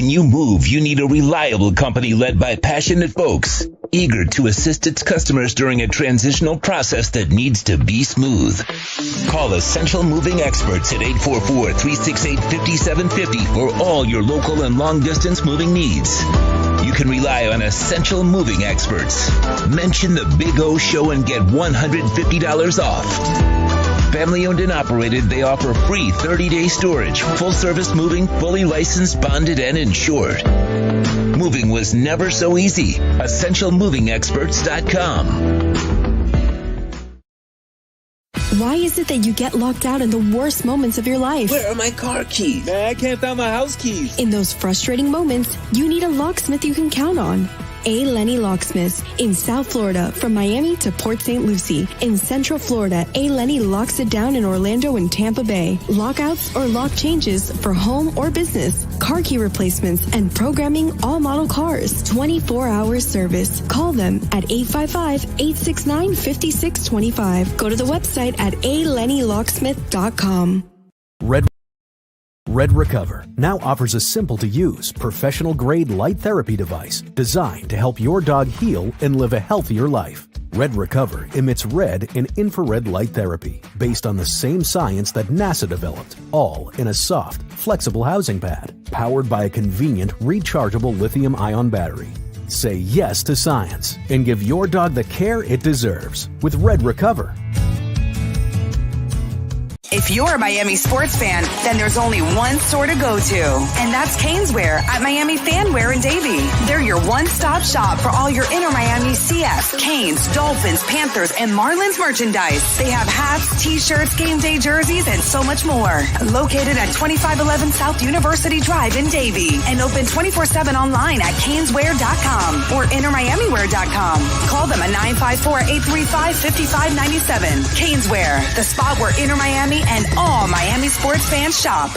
When you move, you need a reliable company led by passionate folks, eager to assist its customers during a transitional process that needs to be smooth. Call Essential Moving Experts at 844-368-5750 for all your local and long-distance moving needs. You can rely on Essential Moving Experts. Mention the Big O Show and get $150 off. Family owned and operated, they offer free 30-day storage, full-service moving, fully licensed, bonded, and insured. Moving was never so easy. EssentialMovingExperts.com. Why is it that you get locked out in the worst moments of your life? Where are my car keys? Man, I can't find my house keys. In those frustrating moments, you need a locksmith you can count on. A. Lenny Locksmiths in South Florida, from Miami to Port St. Lucie. In Central Florida, A. Lenny locks it down in Orlando and Tampa Bay. Lockouts or lock changes for home or business, car key replacements, and programming all model cars. 24-hour service. Call them at 855-869-5625. Go to the website at alennylocksmith.com. Red Recover now offers a simple-to-use, professional-grade light therapy device designed to help your dog heal and live a healthier life. Red Recover emits red and infrared light therapy based on the same science that NASA developed, all in a soft, flexible housing pad powered by a convenient, rechargeable lithium-ion battery. Say yes to science and give your dog the care it deserves with Red Recover. If you're a Miami sports fan, then there's only one store to go to, and that's Caneswear at Miami Fanwear in Davie. They're your one-stop shop for all your inner Miami CF, Canes, Dolphins, Panthers, and Marlins merchandise. They have hats, t-shirts, game day jerseys, and so much more. Located at 2511 South University Drive in Davie, and open 24/7 online at caneswear.com or innermiamiwear.com. Call them at 954-835-5597. Caneswear, the spot where inner Miami and all Miami sports fans shop.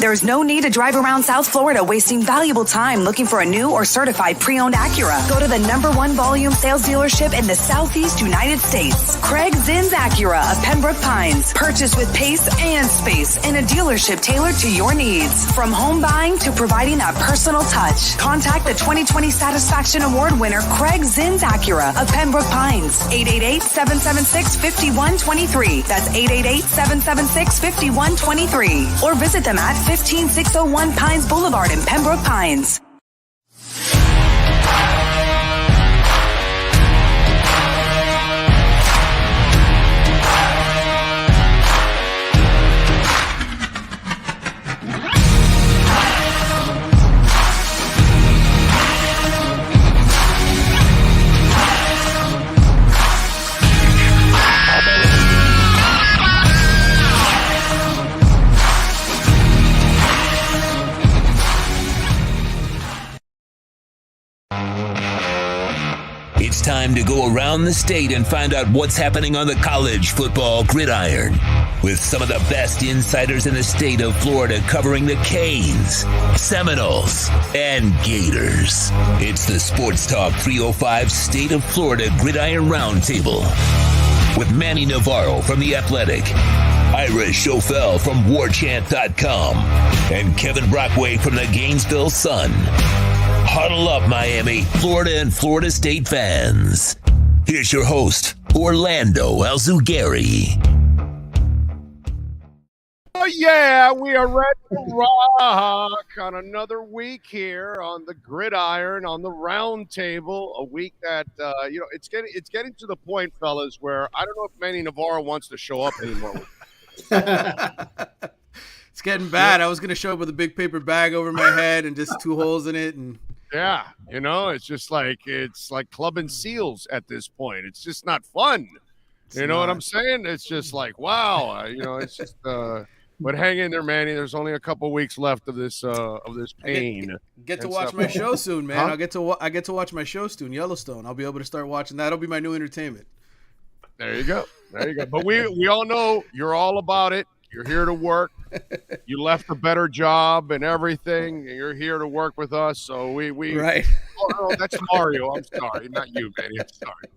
There's no need to drive around South Florida wasting valuable time looking for a new or certified pre-owned Acura. Go to the #1 volume sales dealership in the Southeast United States. Craig Zinn's Acura of Pembroke Pines. Purchase with pace and space in a dealership tailored to your needs. From home buying to providing that personal touch. Contact the 2020 Satisfaction Award winner Craig Zinn's Acura of Pembroke Pines. 888-776-5123. That's 888-776-5123. Or visit them at 15601 Pines Boulevard in Pembroke Pines. It's time to go around the state and find out what's happening on the college football gridiron, with some of the best insiders in the state of Florida covering the Canes, Seminoles, and Gators. It's the Sports Talk 305 State of Florida Gridiron Roundtable with Manny Navarro from The Athletic, Ira Schofel from warchant.com, and Kevin Brockway from the Gainesville Sun. Huddle up, Miami, Florida, and Florida State fans. Here's your host, Orlando Alzugari. Oh, yeah, we are ready to rock on another week here on the gridiron, on the round table. A week that, it's getting to the point, fellas, where I don't know if Manny Navarro wants to show up anymore. It's getting bad. I was going to show up with a big paper bag over my head and just 2 holes in it. And yeah, it's just like clubbing seals at this point. It's just not fun. You know what I'm saying? It's just like, wow. It's just but hang in there, Manny. There's only a couple weeks left of this pain. Get to watch my show soon, man. Huh? I get to watch my show soon, Yellowstone. I'll be able to start watching that. That'll be my new entertainment. There you go. But we all know you're all about it. You're here to work. You left a better job and everything. And you're here to work with us. So we right. Oh, no, that's Mario. I'm sorry, not you, Manny. I'm sorry.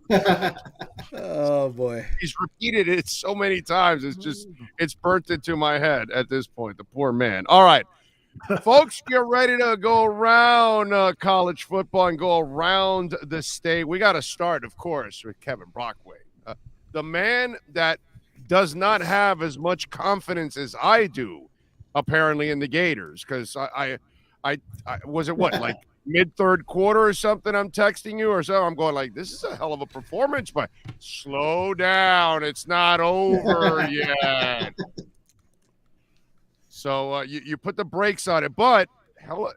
Oh boy, he's repeated it so many times. It's burnt into my head at this point. The poor man. All right, Folks, get ready to go around college football and go around the state. We got to start, of course, with Kevin Brockway, the man that does not have as much confidence as I do, apparently, in the Gators. Because I was it what, like mid-third quarter or something? I'm texting you or so. I'm going like, this is a hell of a performance, but slow down. It's not over yet. So you put the brakes on it, but hell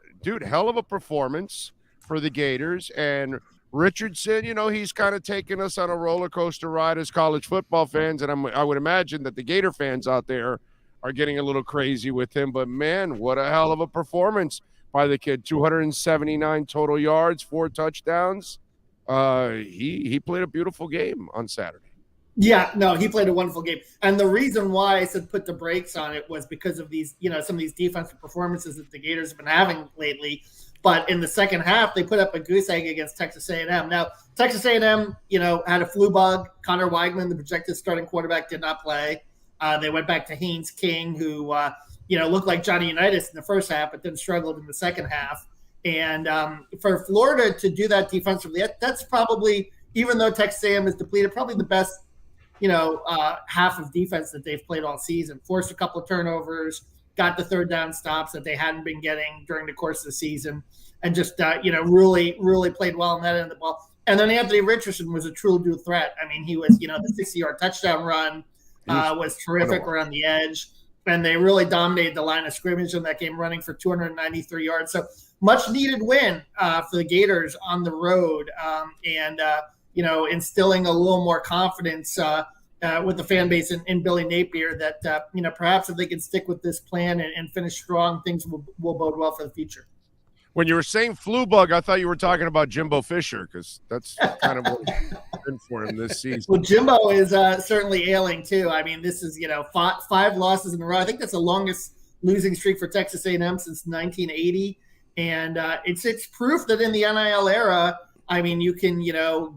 of a performance for the Gators. And Richardson, he's kind of taking us on a roller coaster ride as college football fans, and I would imagine that the Gator fans out there are getting a little crazy with him. But man, what a hell of a performance by the kid! 279 total yards, 4 touchdowns. He played a beautiful game on Saturday. Yeah, no, he played a wonderful game. And the reason why I said put the brakes on it was because of these, some of these defensive performances that the Gators have been having lately. But in the second half, they put up a goose egg against Texas A&M. Now, Texas A&M, had a flu bug. Connor Weigman, the projected starting quarterback, did not play. They went back to Haynes King, who, looked like Johnny Unitas in the first half, but then struggled in the second half. And for Florida to do that defensively, that's probably, even though Texas A&M is depleted, probably the best half of defense that they've played all season. Forced a couple of turnovers, got the third down stops that they hadn't been getting during the course of the season, and just really, really played well on that end of the ball. And then Anthony Richardson was a true dual threat. I mean, he was, the 60-yard touchdown run was terrific around the edge, and they really dominated the line of scrimmage in that game, running for 293 yards. So much needed win for the Gators on the road, and instilling a little more confidence with the fan base in Billy Napier that, perhaps if they can stick with this plan and finish strong, things will bode well for the future. When you were saying flu bug, I thought you were talking about Jimbo Fisher, because that's kind of what it's been for him this season. Well, Jimbo is certainly ailing too. I mean, this is, five losses in a row. I think that's the longest losing streak for Texas A&M since 1980. And it's proof that in the NIL era, I mean, you can,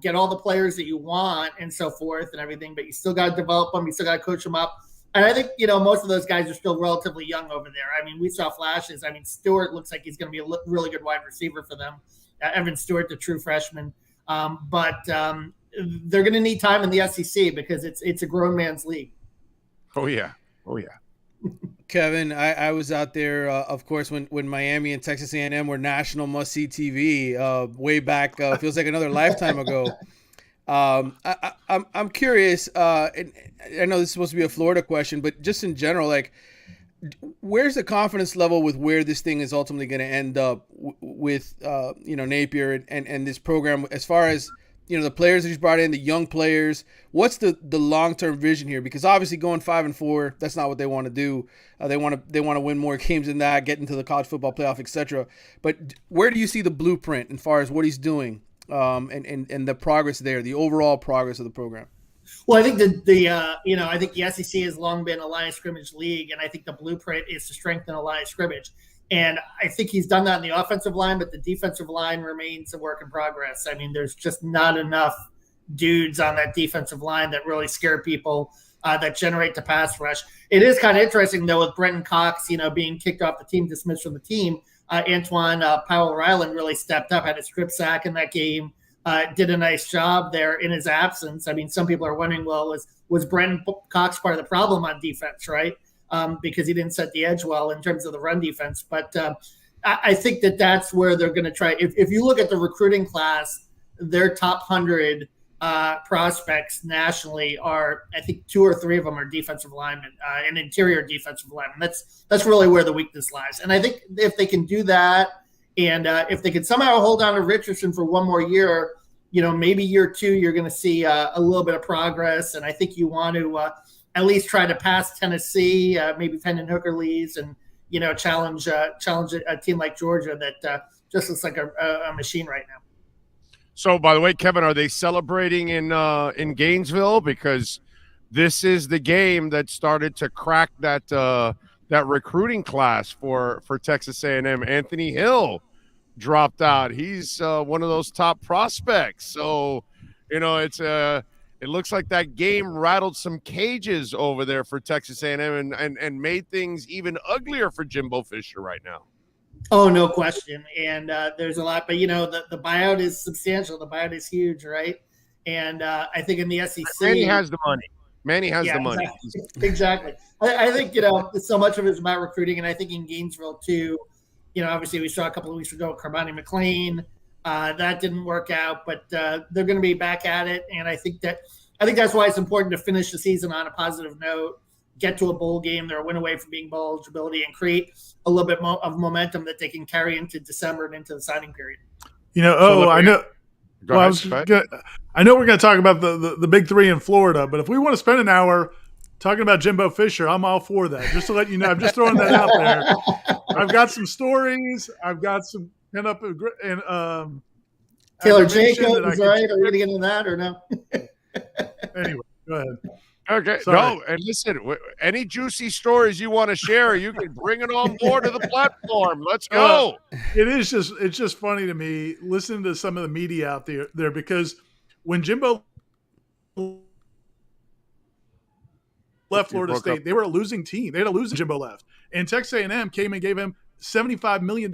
get all the players that you want and so forth and everything, but you still got to develop them. You still got to coach them up. And I think, most of those guys are still relatively young over there. I mean, we saw flashes. I mean, Stewart looks like he's going to be a really good wide receiver for them. Evan Stewart, the true freshman. But they're going to need time in the SEC because it's a grown man's league. Oh, yeah. Kevin, I was out there, of course, when Miami and Texas A&M were national must-see TV way back. Feels like another lifetime ago. I'm curious. And I know this is supposed to be a Florida question, but just in general, like, where's the confidence level with where this thing is ultimately going to end up with Napier and this program, as far as the players that he's brought in, the young players? What's the long-term vision here? Because obviously going 5-4, that's not what they want to do. They want to win more games than that, get into the college football playoff, etc. But where do you see the blueprint as far as what he's doing and the progress there, the overall progress of the program? Well, I think I think the SEC has long been a line of scrimmage league, and I think the blueprint is to strengthen a line of scrimmage. And I think he's done that in the offensive line, but the defensive line remains a work in progress. I mean, there's just not enough dudes on that defensive line that really scare people, that generate the pass rush. It is kind of interesting, though, with Brenton Cox, being kicked off the team, dismissed from the team. Antoine Powell-Ryland really stepped up, had a strip sack in that game, did a nice job there in his absence. I mean, some people are wondering, well, was Brenton Cox part of the problem on defense, right? Because he didn't set the edge well in terms of the run defense. But I think that's where they're going to try. If you look at the recruiting class, their top 100 prospects nationally are, I think 2 or 3 of them are defensive linemen, and interior defensive linemen. That's really where the weakness lies. And I think if they can do that, and if they can somehow hold on to Richardson for one more year, maybe year 2, you're going to see a little bit of progress. And I think you want to at least try to pass Tennessee, maybe Hendon Hooker leads, and challenge a team like Georgia that just looks like a machine right now. So, by the way, Kevin, are they celebrating in Gainesville? Because this is the game that started to crack that recruiting class for Texas A&M. Anthony Hill dropped out. He's one of those top prospects. So, it's it looks like that game rattled some cages over there for Texas A&M and made things even uglier for Jimbo Fisher right now. Oh, no question. And there's a lot, but the buyout is substantial. The buyout is huge, right? And I think in the SEC, Manny has the money. Manny has the money. Exactly. I think, so much of it is about recruiting. And I think in Gainesville too, obviously we saw a couple of weeks ago, Carboni McLean, that didn't work out, but they're going to be back at it. And I think that's why it's important to finish the season on a positive note, get to a bowl game. They're a win away from being bowl eligibility, and create a little bit more of momentum that they can carry into December and into the signing period. I know. Well, I know we're going to talk about the big three in Florida, but if we want to spend an hour talking about Jimbo Fisher, I'm all for that. Just to let you know, I'm just throwing that out there. I've got some stories. I've got some pin up and Taylor Jacobs, right? Are we going to get into that or no? Anyway, go ahead. Okay. Sorry. No, and listen, any juicy stories you want to share, you can bring it on board to the platform. Let's go. It's just funny to me listening to some of the media out there because when Jimbo left Florida State, they were a losing team. They had a losing Jimbo left. And Texas A&M came and gave him $75 million.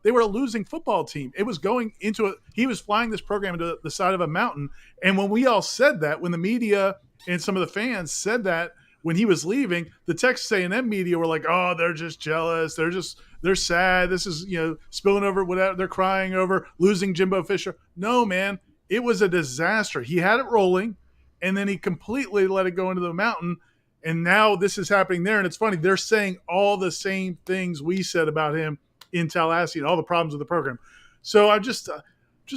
They were a losing football team. It was going into he was flying this program into the side of a mountain. And when we all said that, when the media and some of the fans said that when he was leaving, the Texas A&M media were like, "Oh, they're just jealous. They're sad. This is, spilling over whatever. They're crying over losing Jimbo Fisher." No, man, it was a disaster. He had it rolling, and then he completely let it go into the mountain. And now this is happening there. And it's funny. They're saying all the same things we said about him in Tallahassee and all the problems with the program. So I'm just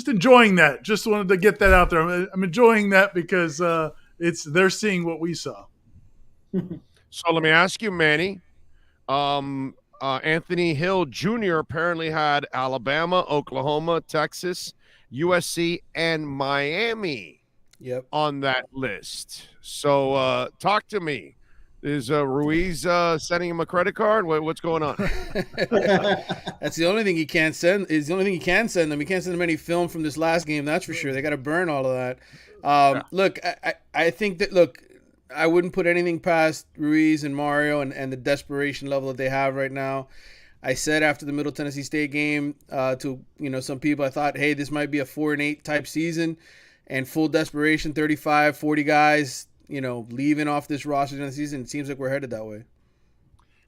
enjoying that. Just wanted to get that out there. I'm enjoying that because they're seeing what we saw. So let me ask you, Manny. Anthony Hill Jr. apparently had Alabama, Oklahoma, Texas, USC, and Miami on that list. So talk to me. Is Ruiz sending him a credit card? What's going on? That's the only thing he can't send. Is the only thing he can send them. He can't send them any film from this last game. That's for sure. They got to burn all of that. Look, I think that I wouldn't put anything past Ruiz and Mario and the desperation level that they have right now. I said after the Middle Tennessee State game to some people, I thought, hey, this might be a 4-8 type season, and full desperation, 35, 40 guys, leaving off this roster during the season. It seems like we're headed that way.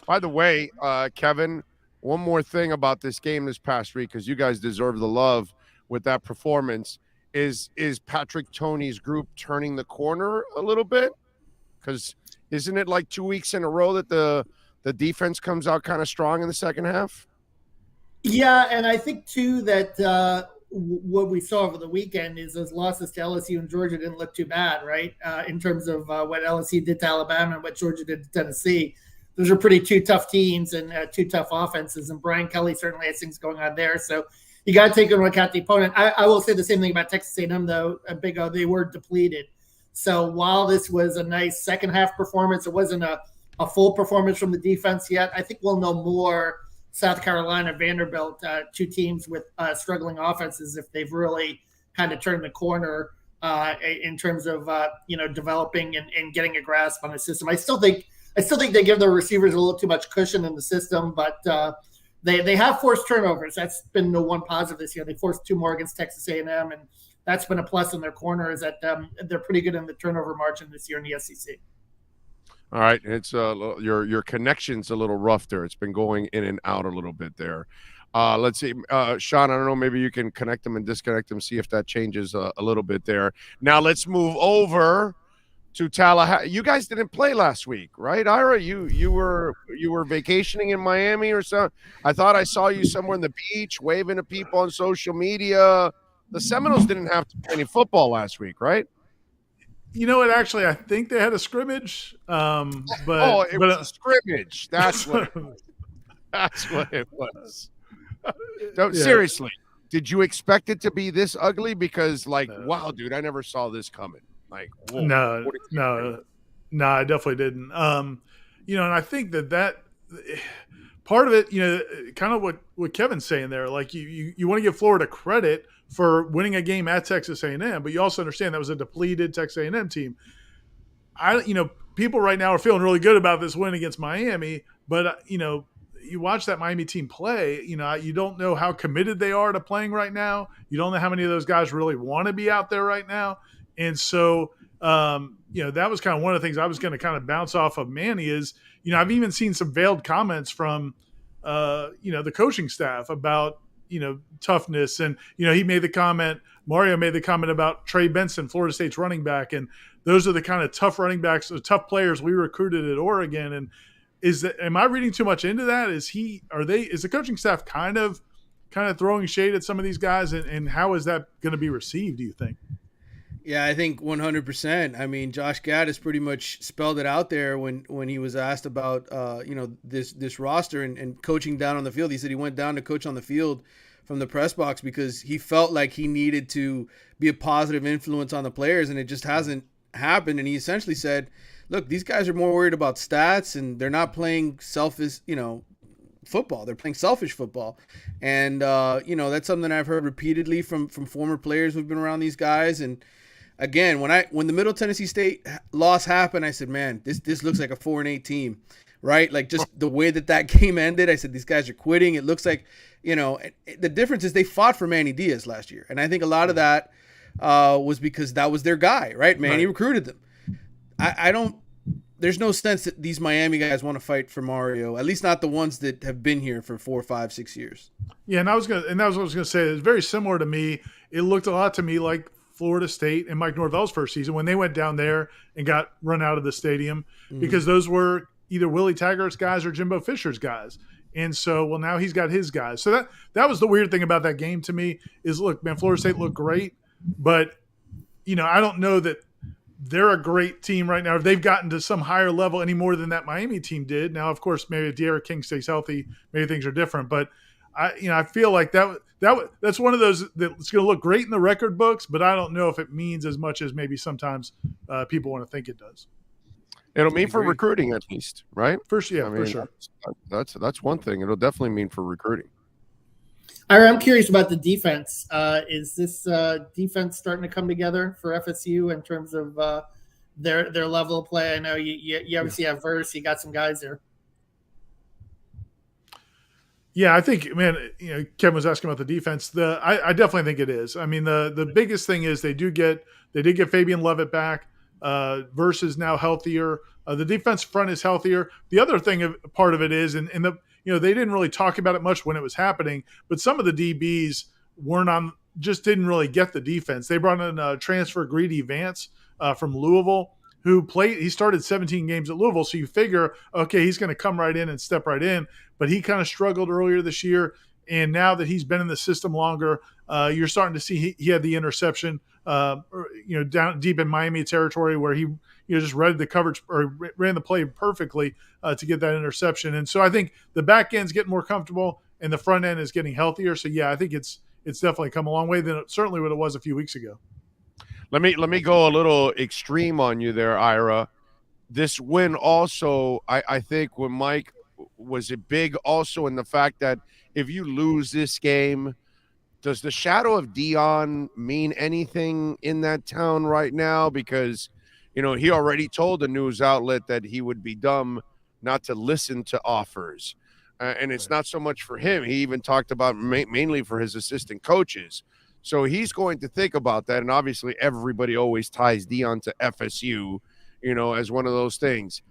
By the way, Kevin, one more thing about this game this past week, because you guys deserve the love with that performance, is Patrick Toney's group turning the corner a little bit? Because isn't it like 2 weeks in a row that the defense comes out kind of strong in the second half? Yeah, and I think, too, that what we saw over the weekend is those losses to LSU and Georgia didn't look too bad, right, in terms of what LSU did to Alabama and what Georgia did to Tennessee. Those are pretty two tough teams and two tough offenses, and Brian Kelly certainly has things going on there. So you got to take into account the opponent. I will say the same thing about Texas A&M, though. Big O, they were depleted. So while this was a nice second half performance, it wasn't a full performance from the defense yet. I think we'll know more South Carolina, Vanderbilt, two teams with struggling offenses if they've really kind of turned the corner in terms of developing and getting a grasp on the system. I still think they give their receivers a little too much cushion in the system, but they have forced turnovers. That's been the one positive this year. They forced 2 more against Texas A&M, and that's been a plus in their corner, is that they're pretty good in the turnover margin this year in the SEC. All right, it's your connection's a little rough there. It's been going in and out a little bit there. Let's see, Sean. I don't know. Maybe you can connect them and disconnect them. See if that changes a little bit there. Now let's move over to Tallahassee. You guys didn't play last week, right, Ira? You were vacationing in Miami or something. I thought I saw you somewhere on the beach waving at people on social media. The Seminoles didn't have to play any football last week, right? You know what? Actually, I think they had a scrimmage. But it was a scrimmage. That's what it was. That's what it was. No, yeah. Seriously, did you expect it to be this ugly? Because, wow, dude, I never saw this coming. Whoa, no, I definitely didn't. And I think that part of it, kind of what Kevin's saying there. Like you want to give Florida credit for winning a game at Texas A&M, but you also understand that was a depleted Texas A&M team. People right now are feeling really good about this win against Miami, but you watch that Miami team play, you don't know how committed they are to playing right now. You don't know how many of those guys really want to be out there right now. And so, that was kind of one of the things I was going to kind of bounce off of Manny is, I've even seen some veiled comments from, the coaching staff about, toughness. And, he made the comment, Mario made the comment about Trey Benson, Florida State's running back. And those are the kind of tough running backs, the tough players we recruited at Oregon. And am I reading too much into that? Is the coaching staff kind of throwing shade at some of these guys? And how is that going to be received, do you think? Yeah, I think 100%. I mean, Josh Gaddis pretty much spelled it out there when he was asked about, this roster and coaching down on the field. He said he went down to coach on the field from the press box because he felt like he needed to be a positive influence on the players, and it just hasn't happened. And he essentially said, look, these guys are more worried about stats, and they're not playing selfish, football. They're playing selfish football. And, that's something I've heard repeatedly from former players who've been around these guys. And again, when the Middle Tennessee State loss happened, I said, man, this looks like a 4-8 team, right? Like just the way that game ended, I said, these guys are quitting. It looks like, the difference is they fought for Manny Diaz last year. And I think a lot of that was because that was their guy, right? Manny recruited them. There's no sense that these Miami guys want to fight for Mario, at least not the ones that have been here for 4, 5, 6 years. Yeah. And that was what I was going to say. It's very similar to me. It looked a lot to me like Florida State and Mike Norvell's first season when they went down there and got run out of the stadium because those were either Willie Taggart's guys or Jimbo Fisher's guys. And so, now he's got his guys. So that was the weird thing about that game to me is, look, man, Florida State looked great, but, I don't know that they're a great team right now. If they've gotten to some higher level any more than that Miami team did. Now, of course, maybe if De'Ara King stays healthy, maybe things are different. But I feel like that's one of those that's going to look great in the record books, but I don't know if it means as much as maybe sometimes people want to think it does. It'll mean for recruiting at least, right? For sure. That's one thing. It'll definitely mean for recruiting. I'm curious about the defense. Is this defense starting to come together for FSU in terms of their level of play? I know you obviously have Verse. You got some guys there. Yeah, I think, man, Kevin was asking about the defense. I definitely think it is. I mean, the biggest thing is they did get Fabian Levitt back. Verse is now healthier. The defense front is healthier. The other thing, part of it is, and they didn't really talk about it much when it was happening, but some of the DBs just didn't really get the defense. They brought in a transfer Greedy Vance from Louisville, he started 17 games at Louisville. So you figure, okay, he's going to come right in and step right in, but he kind of struggled earlier this year. And now that he's been in the system longer, you're starting to see he had the interception, down deep in Miami territory where he just read the coverage or ran the play perfectly to get that interception. And so I think the back end's getting more comfortable and the front end is getting healthier. So yeah, I think it's definitely come a long way than certainly what it was a few weeks ago. Let me go a little extreme on you there, Ira. This win also, I think when Mike was it big also in the fact that if you lose this game, does the shadow of Dion mean anything in that town right now? Because, he already told the news outlet that he would be dumb not to listen to offers. And it's not so much for him. He even talked about mainly for his assistant coaches. So he's going to think about that. And obviously everybody always ties Dion to FSU, as one of those things.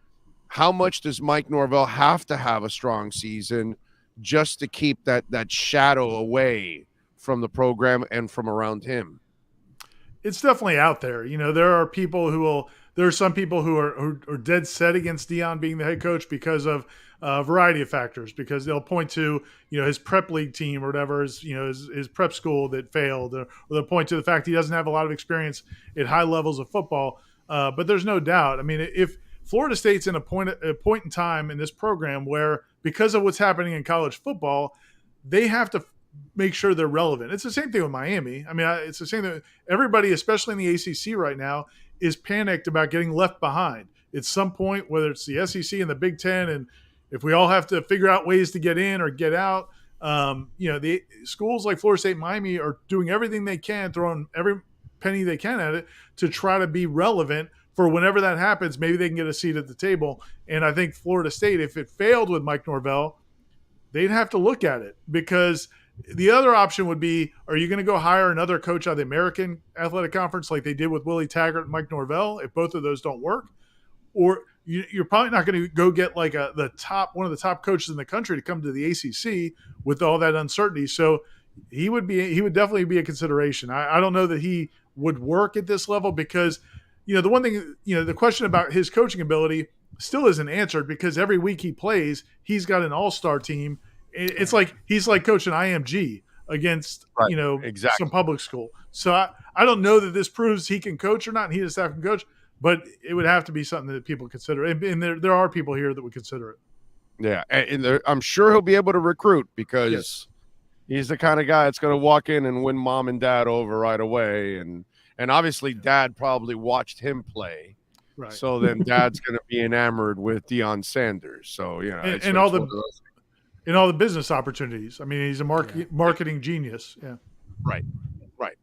How much does Mike Norvell have to have a strong season just to keep that shadow away from the program and from around him? It's definitely out there. There are people there are some people who are dead set against Dion being the head coach because of a variety of factors, because they'll point to, his prep league team or whatever, his prep school that failed, or they'll point to the fact he doesn't have a lot of experience at high levels of football. But there's no doubt. I mean, if Florida State's in a point in time in this program where, because of what's happening in college football, they have to make sure they're relevant. It's the same thing with Miami. I mean, it's the same thing. Everybody, especially in the ACC right now, is panicked about getting left behind. At some point, whether it's the SEC and the Big Ten, and if we all have to figure out ways to get in or get out, The schools like Florida State, Miami are doing everything they can, throwing every penny they can at it to try to be relevant for whenever that happens. Maybe they can get a seat at the table. And I think Florida State, if it failed with Mike Norvell, they'd have to look at it, because the other option would be, are you going to go hire another coach out of the American Athletic Conference like they did with Willie Taggart and Mike Norvell if both of those don't work? Or you're probably not going to go get like one of the top coaches in the country to come to the ACC with all that uncertainty. So he would definitely be a consideration. I don't know that he would work at this level, because the one thing, the question about his coaching ability still isn't answered, because every week he plays, he's got an all-star team. It's like he's like coaching IMG against some public school. So I don't know that this proves he can coach or not, and he just have to coach. But it would have to be something that people consider. And there are people here that would consider it. Yeah, and I'm sure he'll be able to recruit, because he's the kind of guy that's going to walk in and win mom and dad over right away. And obviously dad probably watched him play. Right. So then dad's going to be enamored with Deion Sanders. So, and all the business opportunities. I mean, he's a marketing genius. Yeah. Right,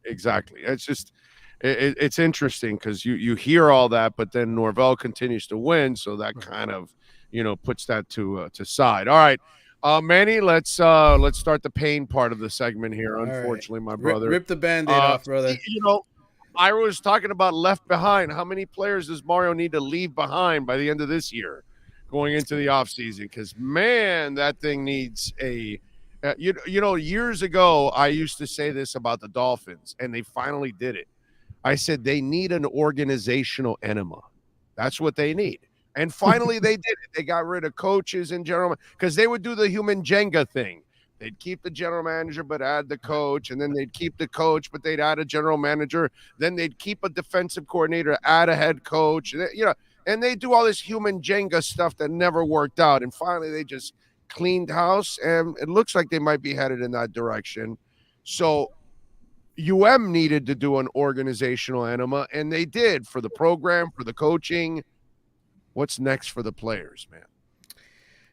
exactly. It's just – it's interesting, because you hear all that, but then Norvell continues to win, so that kind of puts that to side. All right, Manny, let's start the pain part of the segment here. All unfortunately, my brother, rip the Band-Aid off, brother. I was talking about left behind. How many players does Mario need to leave behind by the end of this year, going into the offseason? Because man, that thing needs a. Years ago, I used to say this about the Dolphins, and they finally did it. I said they need an organizational enema. That's what they need. And finally they did it. They got rid of coaches and general, because they would do the human Jenga thing. They'd keep the general manager but add the coach, and then they'd keep the coach but they'd add a general manager. Then they'd keep a defensive coordinator, add a head coach. And they do all this human Jenga stuff that never worked out. And finally they just cleaned house, and it looks like they might be headed in that direction. So needed to do an organizational enema, and they did, for the program, for the coaching. What's next for the players, man?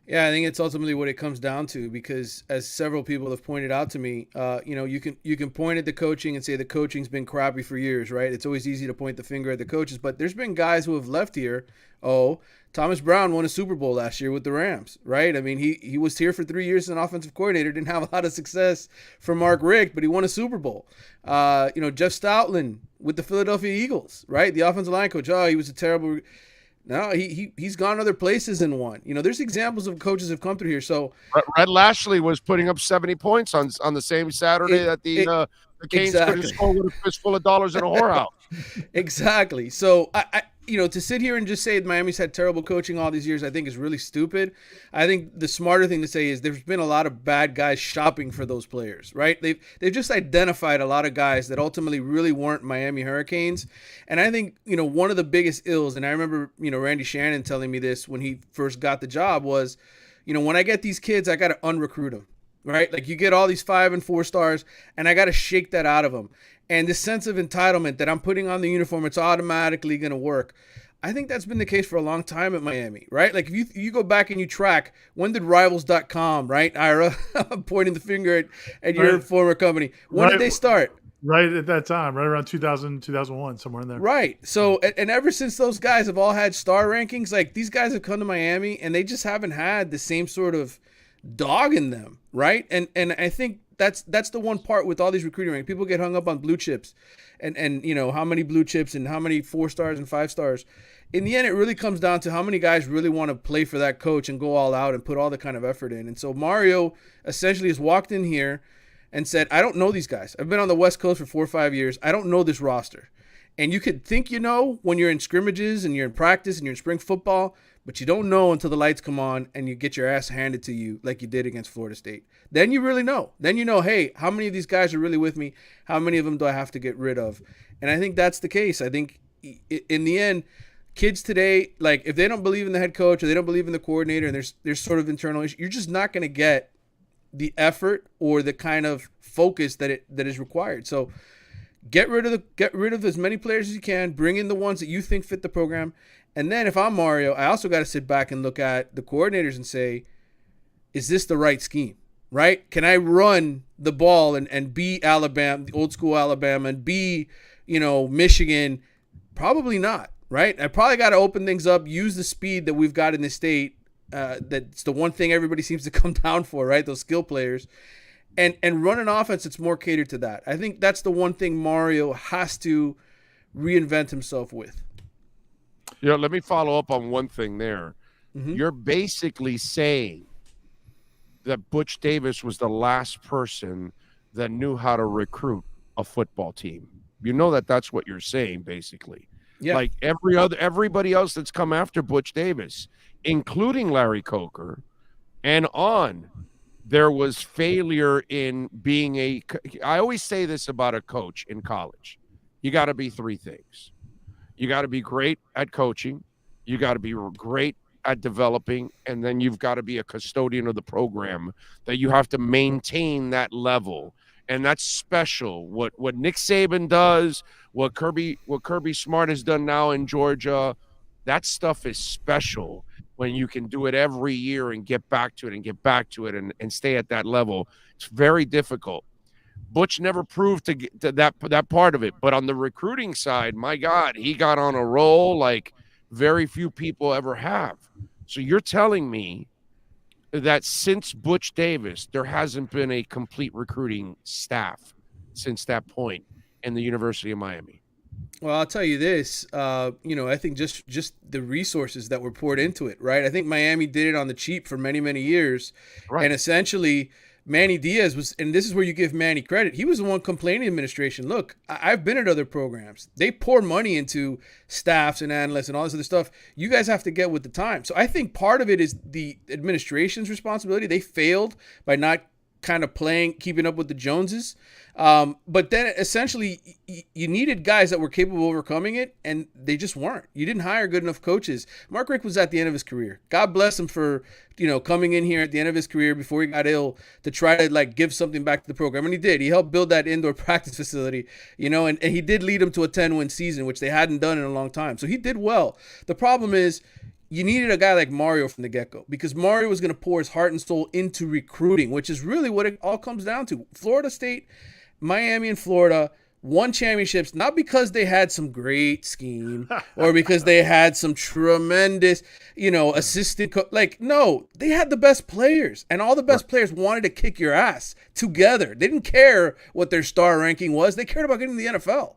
Yeah, I think it's ultimately what it comes down to, because as several people have pointed out to me, you can point at the coaching and say the coaching's been crappy for years, right? It's always easy to point the finger at the coaches, but there's been guys who have left here. Thomas Brown won a Super Bowl last year with the Rams, right? I mean, he was here for 3 years as an offensive coordinator, didn't have a lot of success for Mark Richt, but he won a Super Bowl. Jeff Stoutland with the Philadelphia Eagles, right? The offensive line coach, he was a terrible. No, he's gone other places and won. There's examples of coaches who have come through here. So Red Lashley was putting up 70 points on the same Saturday that the Canes could have scored with a fistful of dollars in a whorehouse. Exactly. So I to sit here and just say Miami's had terrible coaching all these years, I think is really stupid. I think the smarter thing to say is there's been a lot of bad guys shopping for those players, right? They've just identified a lot of guys that ultimately really weren't Miami Hurricanes. And I think, one of the biggest ills, and I remember, Randy Shannon telling me this when he first got the job, was, when I get these kids, I got to unrecruit them, right? Like, you get all these 5 and 4 stars, and I got to shake that out of them. And this sense of entitlement that I'm putting on the uniform, it's automatically going to work. I think that's been the case for a long time at Miami, right? Like, if you go back and you track, when did Rivals.com, right, Ira, pointing the finger at your former company, when did they start? Right at that time, right around 2000, 2001, somewhere in there. Right. So, and ever since those guys have all had star rankings, like, these guys have come to Miami, and they just haven't had the same sort of dog in them, right? And I think that's the one part with all these recruiting rankings. People get hung up on blue chips and how many blue chips and how many 4 stars and 5 stars. In the end, it really comes down to how many guys really want to play for that coach and go all out and put all the kind of effort in. And so Mario essentially has walked in here and said, I don't know these guys. I've been on the West Coast for 4 or 5 years. I don't know this roster. And you could think when you're in scrimmages and you're in practice and you're in spring football, but you don't know until the lights come on and you get your ass handed to you like you did against Florida State. Then you really know. Then you know, hey, how many of these guys are really with me? How many of them do I have to get rid of? And I think that's the case. I think in the end, kids today, like, if they don't believe in the head coach or they don't believe in the coordinator and there's sort of internal issue, you're just not going to get the effort or the kind of focus that is required. So get rid of as many players as you can, bring in the ones that you think fit the program. And then if I'm Mario, I also got to sit back and look at the coordinators and say, is this the right scheme? right? Can I run the ball and beat Alabama, the old school Alabama, and be, Michigan? Probably not, right? I probably got to open things up, use the speed that we've got in the state. That's the one thing everybody seems to come down for, right? Those skill players. And run an offense that's more catered to that. I think that's the one thing Mario has to reinvent himself with. Let me follow up on one thing there. Mm-hmm. You're basically saying that Butch Davis was the last person that knew how to recruit a football team. That's what you're saying, basically. Yeah. Like everybody else that's come after Butch Davis, including Larry Coker, and on, there was failure in being I always say this about a coach in college. You got to be three things. You got to be great at coaching. You got to be great at developing, and then you've got to be a custodian of the program, that you have to maintain that level. And that's special. What Nick Saban does, what Kirby Smart has done now in Georgia, that stuff is special when you can do it every year and get back to it and stay at that level. It's very difficult. Butch never proved to get to that part of it. But on the recruiting side, my God, he got on a roll like very few people ever have. So you're telling me that since Butch Davis, there hasn't been a complete recruiting staff since that point in the University of Miami? Well, I'll tell you this, I think just the resources that were poured into it, right? I think Miami did it on the cheap for many, many years. Right. And essentially Manny Diaz was, and this is where you give Manny credit, he was the one complaining to the administration. Look, I've been at other programs. They pour money into staffs and analysts and all this other stuff. You guys have to get with the time. So I think part of it is the administration's responsibility. They failed by not kind of keeping up with the Joneses. But then essentially you needed guys that were capable of overcoming it, and they just weren't. You didn't hire good enough coaches. Mark Richt was at the end of his career. God bless him for, coming in here at the end of his career before he got ill to try to give something back to the program. And he did. He helped build that indoor practice facility, and he did lead them to a 10-win season, which they hadn't done in a long time. So he did well. The problem is, you needed a guy like Mario from the get-go, because Mario was going to pour his heart and soul into recruiting, which is really what it all comes down to. Florida State, Miami, and Florida won championships not because they had some great scheme or because they had some tremendous, assistant no, they had the best players, and all the best players wanted to kick your ass together. They didn't care what their star ranking was. They cared about getting to the NFL.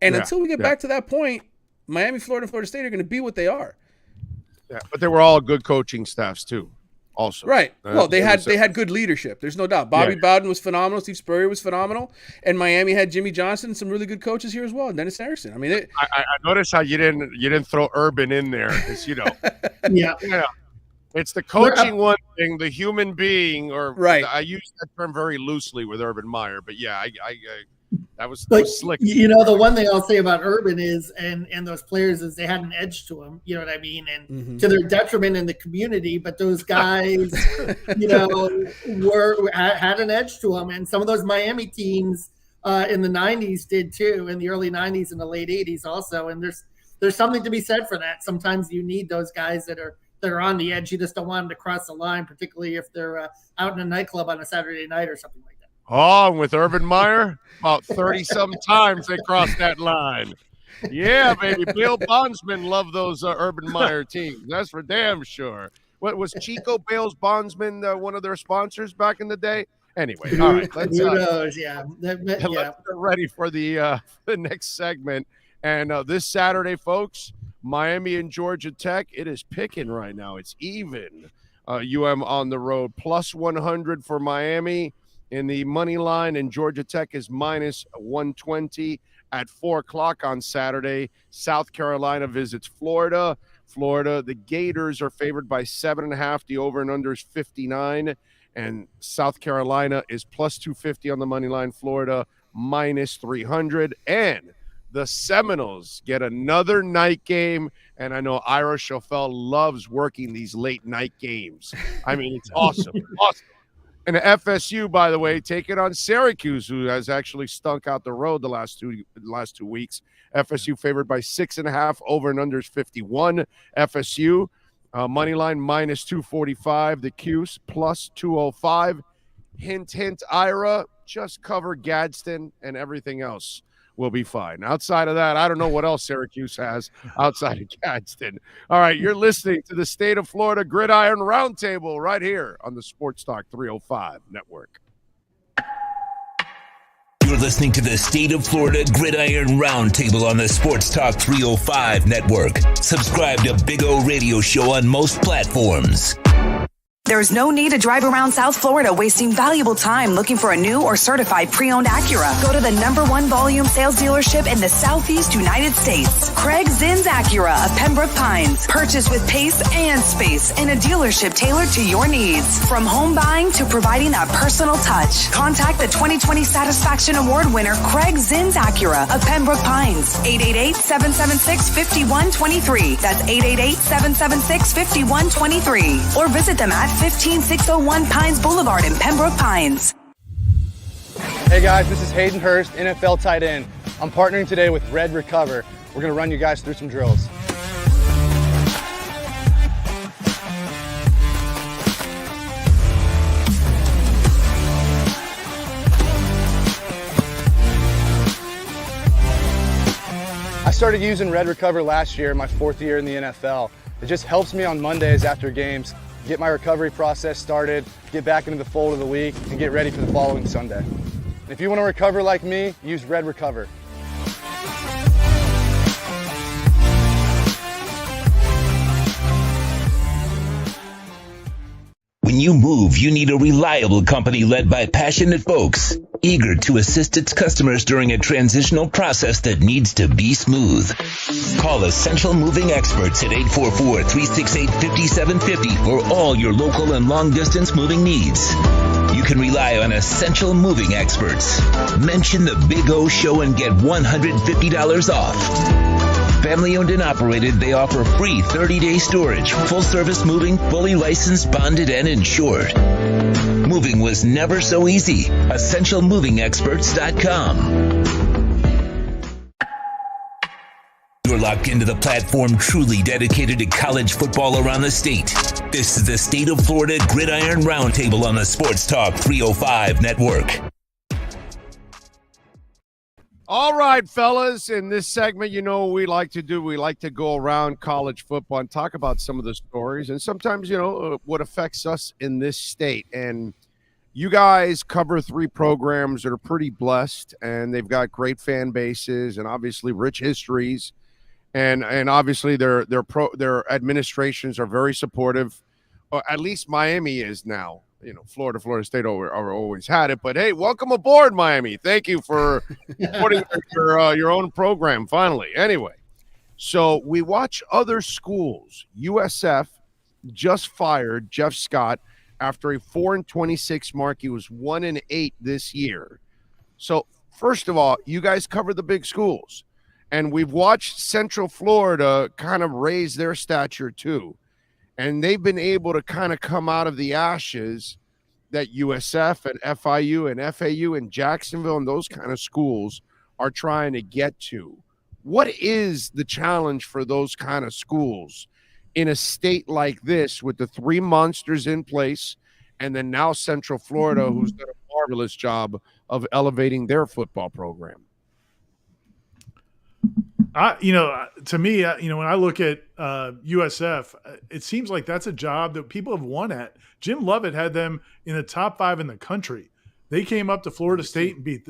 And until we get back to that point, Miami, Florida, and Florida State are going to be what they are. Yeah, but they were all good coaching staffs too, also. Right. Well, they had good leadership. There's no doubt. Bobby Bowden was phenomenal. Steve Spurrier was phenomenal, and Miami had Jimmy Johnson, some really good coaches here as well. Dennis Harrison. I mean, I noticed how you didn't throw Urban in there, because yeah. It's the coaching one thing, the human being, or right. I use that term very loosely with Urban Meyer, but yeah, that was slick. The one thing I'll say about Urban is, and those players, is they had an edge to them. You know what I mean? And to their detriment in the community, but those guys, had an edge to them. And some of those Miami teams in the 90s did too, in the early 90s and the late 80s also. And there's something to be said for that. Sometimes you need those guys that are on the edge. You just don't want them to cross the line, particularly if they're out in a nightclub on a Saturday night or something like that. Oh, with Urban Meyer, about 30-some times they crossed that line. Yeah, baby. Bill Bondsman loved those Urban Meyer teams. That's for damn sure. What was Chico Bales Bondsman one of their sponsors back in the day? Anyway, all right. Let's get ready for the next segment. And this Saturday, folks, Miami and Georgia Tech, it is picking right now. It's even. UM on the road, plus 100 for Miami in the money line, and Georgia Tech is minus 120 at 4 o'clock on Saturday. South Carolina visits Florida. The Gators are favored by 7.5. The over and under is 59. And South Carolina is plus 250 on the money line. Florida minus 300. And the Seminoles get another night game. And I know Ira Schofel loves working these late night games. I mean, it's awesome. Awesome. And FSU, by the way, taking on Syracuse, who has actually stunk out the road the last two weeks. FSU favored by 6.5. Over and under is 51. FSU money line minus 245. The Cuse plus 205. hint, hint, Ira, just cover Gadsden and everything else will be fine. Outside of that, I don't know what else Syracuse has outside of Gadsden. All right, you're listening to the State of Florida Gridiron Roundtable right here on the Sportstalk305 Network. You're listening to the State of Florida Gridiron Roundtable on the Sports Talk 305 Network. Subscribe to Big O Radio Show on most platforms. There's no need to drive around South Florida wasting valuable time looking for a new or certified pre-owned Acura. Go to the #1 volume sales dealership in the Southeast United States. Craig Zinn's Acura of Pembroke Pines. Purchase with pace and space in a dealership tailored to your needs. From home buying to providing that personal touch. Contact the 2020 Satisfaction Award winner Craig Zinn's Acura of Pembroke Pines. 888-776-5123. That's 888-776-5123. Or visit them at 15601 Pines Boulevard in Pembroke Pines. Hey guys, this is Hayden Hurst, NFL tight end. I'm partnering today with Red Recover. We're going to run you guys through some drills. I started using Red Recover last year, my 4th year in the NFL. It just helps me on Mondays after games get my recovery process started, get back into the fold of the week, and get ready for the following Sunday. And if you want to recover like me, use Red Recover. When you move, you need a reliable company led by passionate folks, eager to assist its customers during a transitional process that needs to be smooth. Call Essential Moving Experts at 844-368-5750 for all your local and long-distance moving needs. You can rely on Essential Moving Experts. Mention the Big O Show and get $150 off. Family owned and operated, they offer free 30-day storage, full-service moving, fully licensed, bonded, and insured. Moving was never so easy. EssentialMovingExperts.com. You're locked into the platform truly dedicated to college football around the state. This is the State of Florida Gridiron Roundtable on the Sports Talk 305 Network. All right, fellas, in this segment, you know what we like to do. We like to go around college football and talk about some of the stories and sometimes, what affects us in this state. And you guys cover 3 programs that are pretty blessed, and they've got great fan bases and obviously rich histories. And obviously their administrations are very supportive, or at least Miami is now. Florida State are always had it, but hey, welcome aboard, Miami. Thank you for supporting your own program finally. Anyway, so we watch other schools. USF just fired Jeff Scott after a 4-26 mark. He was 1-8 this year. So first of all, you guys cover the big schools, and we've watched Central Florida kind of raise their stature too. And they've been able to kind of come out of the ashes that USF and FIU and FAU and Jacksonville and those kind of schools are trying to get to. What is the challenge for those kind of schools in a state like this with the 3 monsters in place, and then now Central Florida, who's done a marvelous job of elevating their football program? To me, when I look at USF, it seems like that's a job that people have won at. Jim Lovett had them in the top 5 in the country. They came up to Florida State and they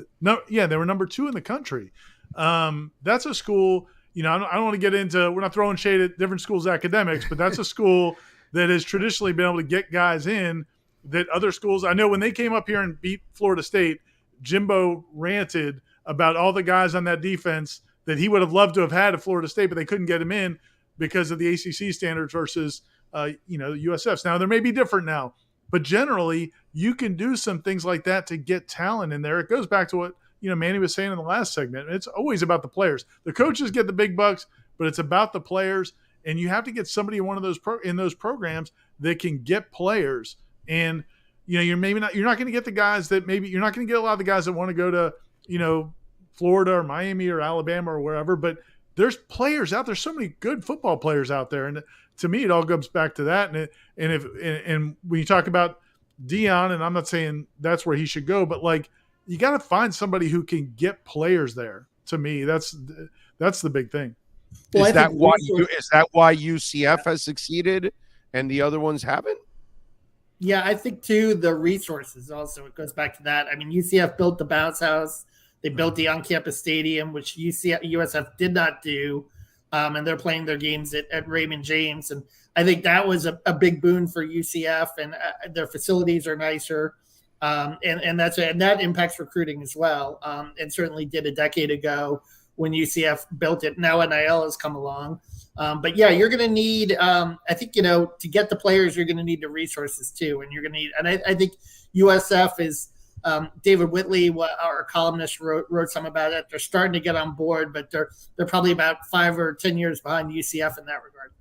were number 2 in the country. That's a school, I don't want to get into, we're not throwing shade at different schools' academics, but that's a school that has traditionally been able to get guys in that other schools. I know when they came up here and beat Florida State, Jimbo ranted about all the guys on that defense that he would have loved to have had at Florida State, but they couldn't get him in because of the ACC standards versus, USF's. Now, there may be different now, but generally you can do some things like that to get talent in there. It goes back to what, Manny was saying in the last segment. It's always about the players. The coaches get the big bucks, but it's about the players, and you have to get somebody in one of those in those programs that can get players. And, you're not going to get the guys that you're not going to get a lot of the guys that want to go to, Florida or Miami or Alabama or wherever, but there's players out there, so many good football players out there. And to me, it all comes back to that. And when you talk about Dion, and I'm not saying that's where he should go, but like you got to find somebody who can get players there. To me, that's the big thing. Well, Is that why UCF has succeeded and the other ones haven't? Yeah, I think too the resources also, it goes back to that. I mean, UCF built the bounce house, they built the on-campus stadium, which USF did not do, and they're playing their games at Raymond James, and I think that was a big boon for UCF, and their facilities are nicer, and that impacts recruiting as well, and certainly did a decade ago when UCF built it. Now NIL has come along. But yeah, you're going to need, I think, to get the players, you're going to need the resources too. And you're going to need, and I think USF is, David Whitley, our columnist, wrote some about it. They're starting to get on board, but they're probably about 5 or 10 years behind UCF in that regard.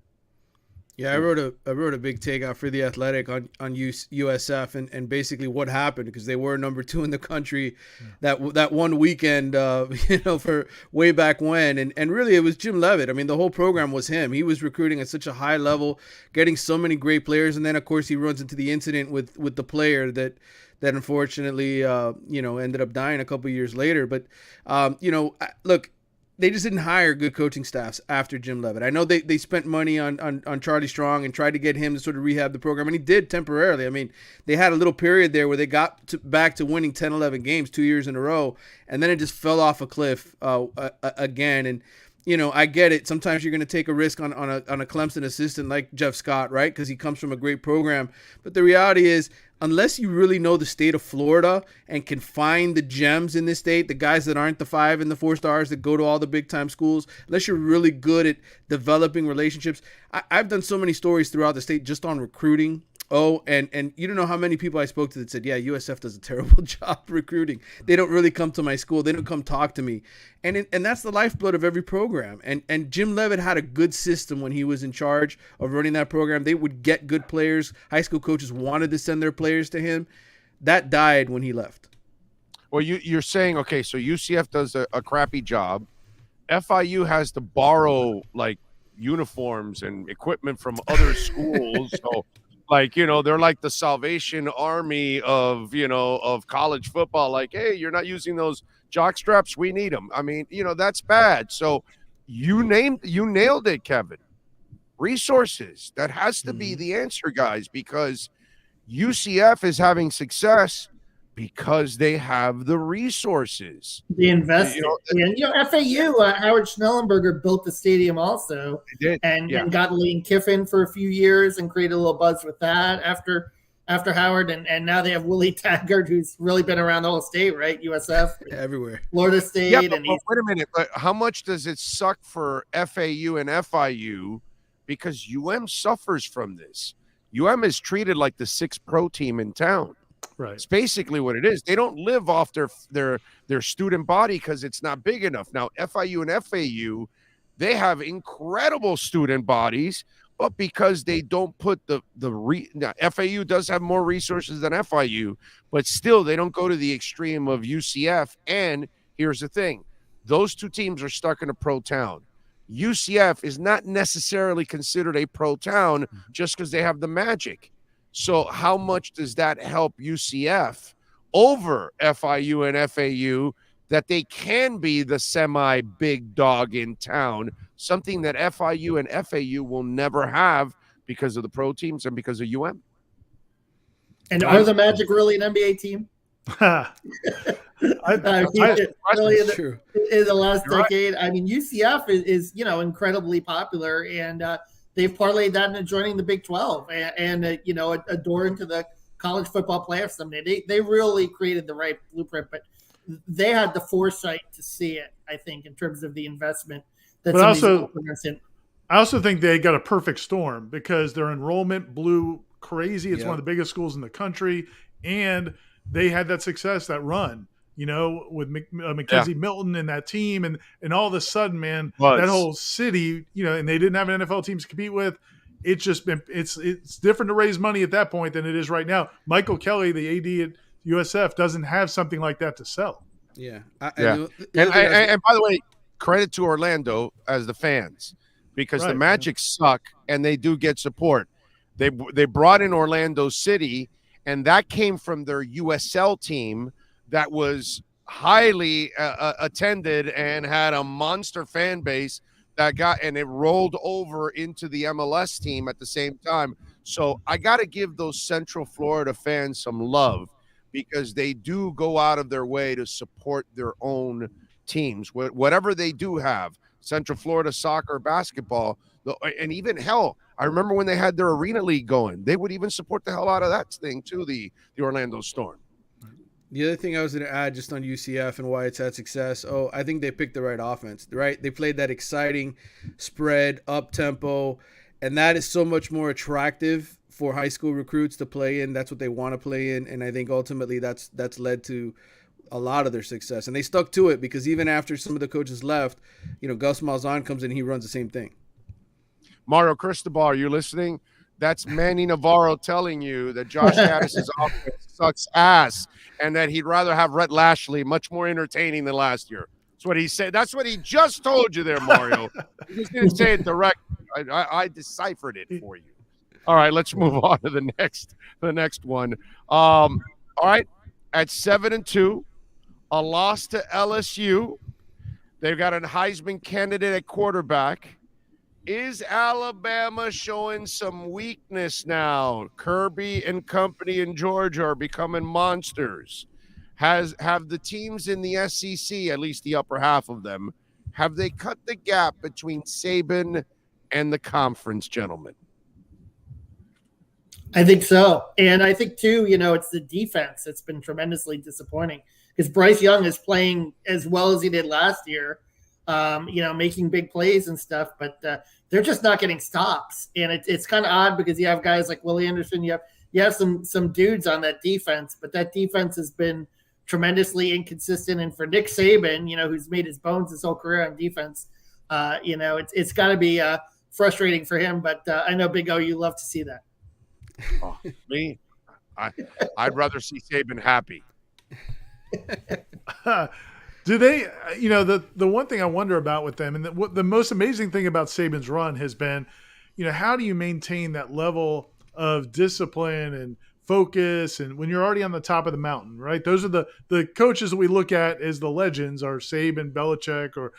Yeah, I wrote a big take out for The Athletic on USF and basically what happened, because they were number 2 in the country that one weekend, for way back when. And really it was Jim Leavitt. I mean, the whole program was him. He was recruiting at such a high level, getting so many great players. And then, of course, he runs into the incident with the player that unfortunately, ended up dying a couple years later. But, look, they just didn't hire good coaching staffs after Jim Leavitt. I know they spent money on Charlie Strong and tried to get him to sort of rehab the program, and he did temporarily. I mean, they had a little period there where they got back to winning 10, 11 games 2 years in a row, and then it just fell off a cliff again. And, I get it. Sometimes you're going to take a risk on a Clemson assistant like Jeff Scott, right? Because he comes from a great program. But the reality is, unless you really know the state of Florida and can find the gems in this state, the guys that aren't the 5 and the 4 stars that go to all the big time schools, unless you're really good at developing relationships. I've done so many stories throughout the state just on recruiting. Oh, and you don't know how many people I spoke to that said, yeah, USF does a terrible job recruiting. They don't really come to my school. They don't come talk to me. And that's the lifeblood of every program. And Jim Leavitt had a good system when he was in charge of running that program. They would get good players. High school coaches wanted to send their players to him. That died when he left. Well, you're saying, okay, so UCF does a crappy job. FIU has to borrow, like, uniforms and equipment from other schools. So, like, they're like the Salvation Army of college football. Like, hey, you're not using those jock straps. We need them. I mean, that's bad. So you nailed it, Kevin. Resources. That has to be the answer, guys, because UCF is having success because they have the resources. They invested. FAU, Howard Schnellenberger built the stadium also. They did. And got Lane Kiffin for a few years and created a little buzz with that after Howard. And now they have Willie Taggart, who's really been around the whole state, right? USF. Everywhere. Florida State. Yeah, but wait a minute. But how much does it suck for FAU and FIU? Because UM suffers from this. UM is treated like the 6th pro team in town. Right. It's basically what it is. They don't live off their student body because it's not big enough. Now, FIU and FAU, they have incredible student bodies, but because they don't put now, FAU does have more resources than FIU, but still they don't go to the extreme of UCF. And here's the thing. Those two teams are stuck in a pro town. UCF is not necessarily considered a pro town just because they have the Magic. So how much does that help UCF over FIU and FAU that they can be the semi-big dog in town, something that FIU and FAU will never have because of the pro teams and because of UM? And are the Magic really an NBA team? In the last decade, right. I mean, UCF is incredibly popular, and they've parlayed that into joining the Big 12 and a door into the college football playoff someday. They really created the right blueprint, but they had the foresight to see it, I think, in terms of the investment. I also think they got a perfect storm because their enrollment blew crazy. It's one of the biggest schools in the country, and they had that success, that run, with Mackenzie Milton and that team. And all of a sudden, man, that whole city, and they didn't have an NFL team to compete with. It's just been, it's different to raise money at that point than it is right now. Michael Kelly, the AD at USF, doesn't have something like that to sell. Yeah. And by the way, credit to Orlando as the fans, because the Magic suck and they do get support. They brought in Orlando City, And that came from their USL team that was highly attended and had a monster fan base and it rolled over into the MLS team at the same time. So I got to give those Central Florida fans some love because they do go out of their way to support their own teams, whatever they do have. Central Florida soccer, basketball, and even hell, I remember when they had their Arena League going, they would even support the hell out of that thing too, the Orlando Storm. The other thing I was going to add just on UCF and why it's had success, I think they picked the right offense, right? They played that exciting spread, up-tempo, and that is so much more attractive for high school recruits to play in. That's what they want to play in, and I think ultimately that's led to a lot of their success. And they stuck to it because even after some of the coaches left, Gus Malzahn comes in and he runs the same thing. Mario Cristobal, are you listening? That's Manny Navarro telling you that Josh Gaddis' offense sucks ass and that he'd rather have Rhett Lashley much more entertaining than last year. That's what he said. That's what he just told you there, Mario. He just didn't say it direct. I deciphered it for you. All right, let's move on to the next one. All right, at 7-2, a loss to LSU. They've got a Heisman candidate at quarterback. Is Alabama showing some weakness now? Kirby and company in Georgia are becoming monsters. Have the teams in the SEC, at least the upper half of them, have they cut the gap between Saban and the conference, gentlemen? I think so. And I think, too, it's the defense that's been tremendously disappointing because Bryce Young is playing as well as he did last year, making big plays and stuff, but they're just not getting stops. And it's kind of odd because you have guys like Willie Anderson, you have some dudes on that defense, but that defense has been tremendously inconsistent. And for Nick Saban, who's made his bones his whole career on defense, it's got to be frustrating for him. But I know, Big O, you love to see that. Oh, me? I'd rather see Saban happy. Do they, the one thing I wonder about with them, and the most amazing thing about Saban's run has been, how do you maintain that level of discipline and focus, and when you're already on the top of the mountain, right? Those are the coaches that we look at as the legends are Saban, Belichick, or,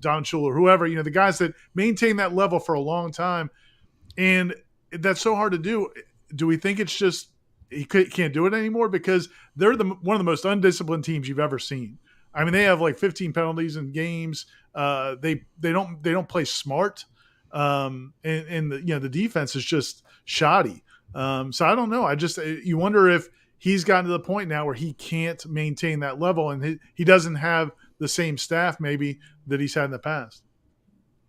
Don Shula, or whoever, the guys that maintain that level for a long time. And that's so hard to do. Do we think it's just he can't do it anymore because they're one of the most undisciplined teams you've ever seen? I mean, they have like 15 penalties in games. They don't play smart, and the defense is just shoddy. So I don't know. You wonder if he's gotten to the point now where he can't maintain that level, and he doesn't have the same staff maybe that he's had in the past.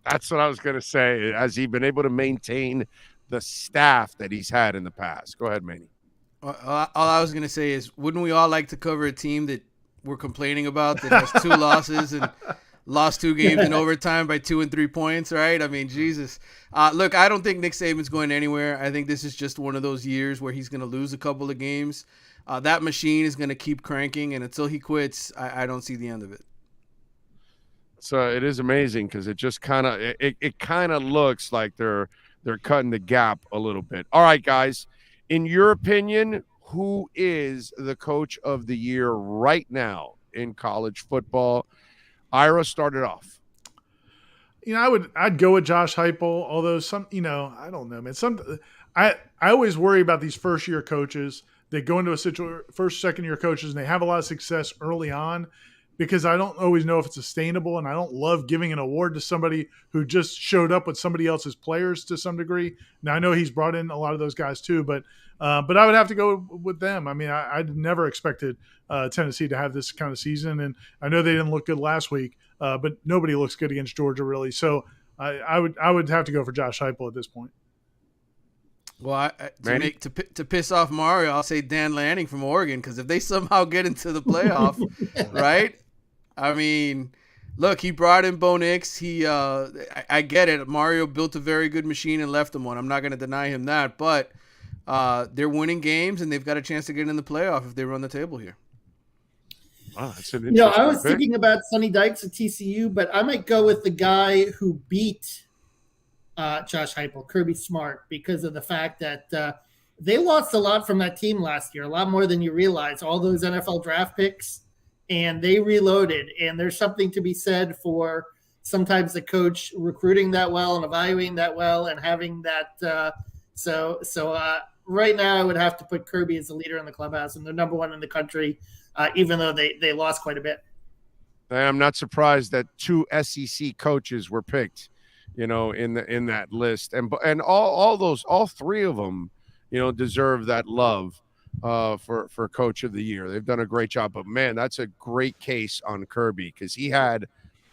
That's what I was going to say. Has he been able to maintain the staff that he's had in the past? Go ahead, Manny. All I was going to say is, wouldn't we all like to cover a team that we're complaining about that has 2 losses and lost 2 games in overtime by 2 and 3 points, right? I mean, Jesus. Look, I don't think Nick Saban's going anywhere. I think this is just one of those years where he's going to lose a couple of games. That machine is going to keep cranking, and until he quits, I don't see the end of it. So it is amazing because it just kind of looks like they're cutting the gap a little bit. All right, guys, in your opinion, who is the coach of the year right now in college football? Ira started off. I'd go with Josh Heupel, although I don't know, man. I always worry about these first-year coaches. They go into a second-year coaches, and they have a lot of success early on because I don't always know if it's sustainable, and I don't love giving an award to somebody who just showed up with somebody else's players to some degree. Now, I know he's brought in a lot of those guys too, but I would have to go with them. I mean, I'd never expected Tennessee to have this kind of season, and I know they didn't look good last week, but nobody looks good against Georgia, really. So I would have to go for Josh Heupel at this point. Well, to piss off Mario, I'll say Dan Lanning from Oregon, because if they somehow get into the playoff, right? I mean, look, he brought in Bo Nix. I get it. Mario built a very good machine and left him one. I'm not going to deny him that, but they're winning games and they've got a chance to get in the playoff if they run the table here. Wow, that's an interesting I was thinking about Sonny Dykes at TCU, but I might go with the guy who beat Josh Heupel, Kirby Smart, because of the fact that they lost a lot from that team last year, a lot more than you realize, all those NFL draft picks, and they reloaded. And there's something to be said for sometimes the coach recruiting that well and evaluating that well and having that. Right now I would have to put Kirby as the leader in the clubhouse, and they're number one in the country, even though they lost quite a bit. I'm not surprised that 2 SEC coaches were picked, in that list, and all 3 of them, deserve that love for Coach of the Year. They've done a great job. But man, that's a great case on Kirby, because he had,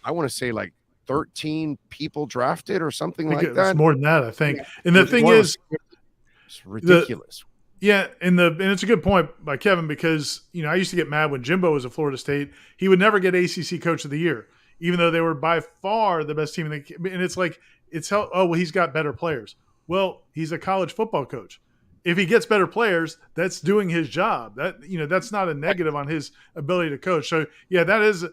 I want to say, like 13 people drafted or something like that. It's more than that, I think. And the thing is, it's ridiculous. And it's a good point by Kevin, because I used to get mad when Jimbo was at Florida State. He would never get ACC Coach of the Year, even though they were by far the best team. And it's like, he's got better players. Well, he's a college football coach. If he gets better players, that's doing his job. That's not a negative on his ability to coach. So yeah, that is,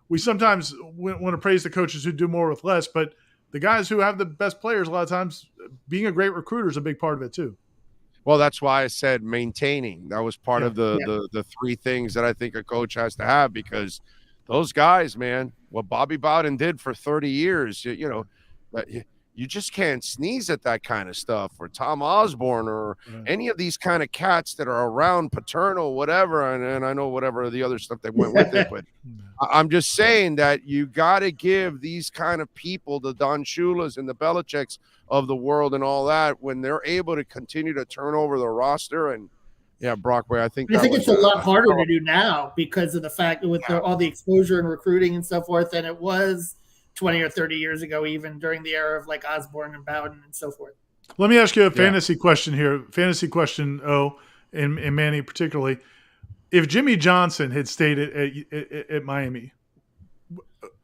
we sometimes want to praise the coaches who do more with less, but the guys who have the best players, a lot of times, being a great recruiter is a big part of it too. Well, that's why I said maintaining. That was part of the 3 things that I think a coach has to have, because those guys, man, what Bobby Bowden did for 30 years, you just can't sneeze at that kind of stuff, or Tom Osborne, or any of these kind of cats that are around Paterno, whatever. And I know whatever the other stuff that went with it, but I'm just saying that you got to give these kind of people, the Don Shulas and the Belichicks of the world and all that, when they're able to continue to turn over the roster. And Brockway, I think it's a lot harder to do now because of the fact that with all the exposure and recruiting and so forth than it was 20 or 30 years ago, even during the era of like Osborne and Bowden and so forth. Let me ask you a fantasy question here. Fantasy question, and Manny particularly. If Jimmy Johnson had stayed at Miami,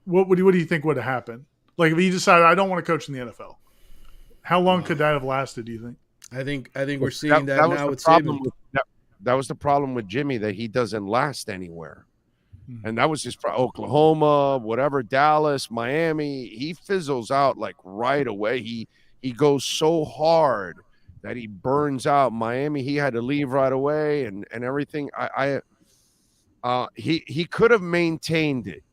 what do you think would have happened? Like if he decided, I don't want to coach in the NFL, how long could that have lasted, do you think? I think we're seeing that now with Saban. That was the problem with Jimmy, that he doesn't last anywhere. And that was his Oklahoma, whatever, Dallas, Miami. He fizzles out like right away. He goes so hard that he burns out. Miami, he had to leave right away and everything. He could have maintained it.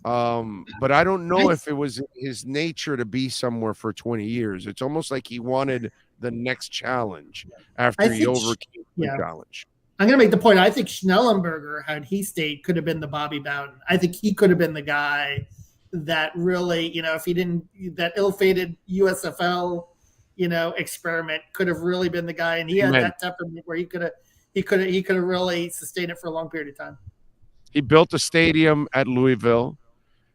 But I don't know if it was his nature to be somewhere for 20 years. It's almost like he wanted the next challenge after he overcame the challenge. I'm going to make the point. I think Schnellenberger, had he stayed, could have been the Bobby Bowden. I think he could have been the guy that really, if he didn't, that ill-fated USFL, experiment could have really been the guy. And he had that temperament where he could have really sustained it for a long period of time. He built a stadium at Louisville.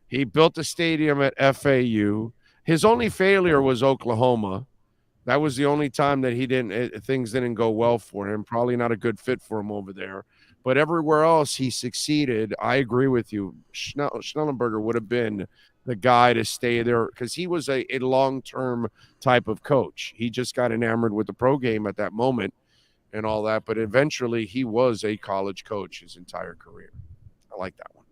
He built a stadium at FAU. His only failure was Oklahoma. That was the only time that things didn't go well for him. Probably not a good fit for him over there. But everywhere else he succeeded. I agree with you. Schnellenberger would have been the guy to stay there because he was a long-term type of coach. He just got enamored with the pro game at that moment and all that. But eventually he was a college coach his entire career. I like that one.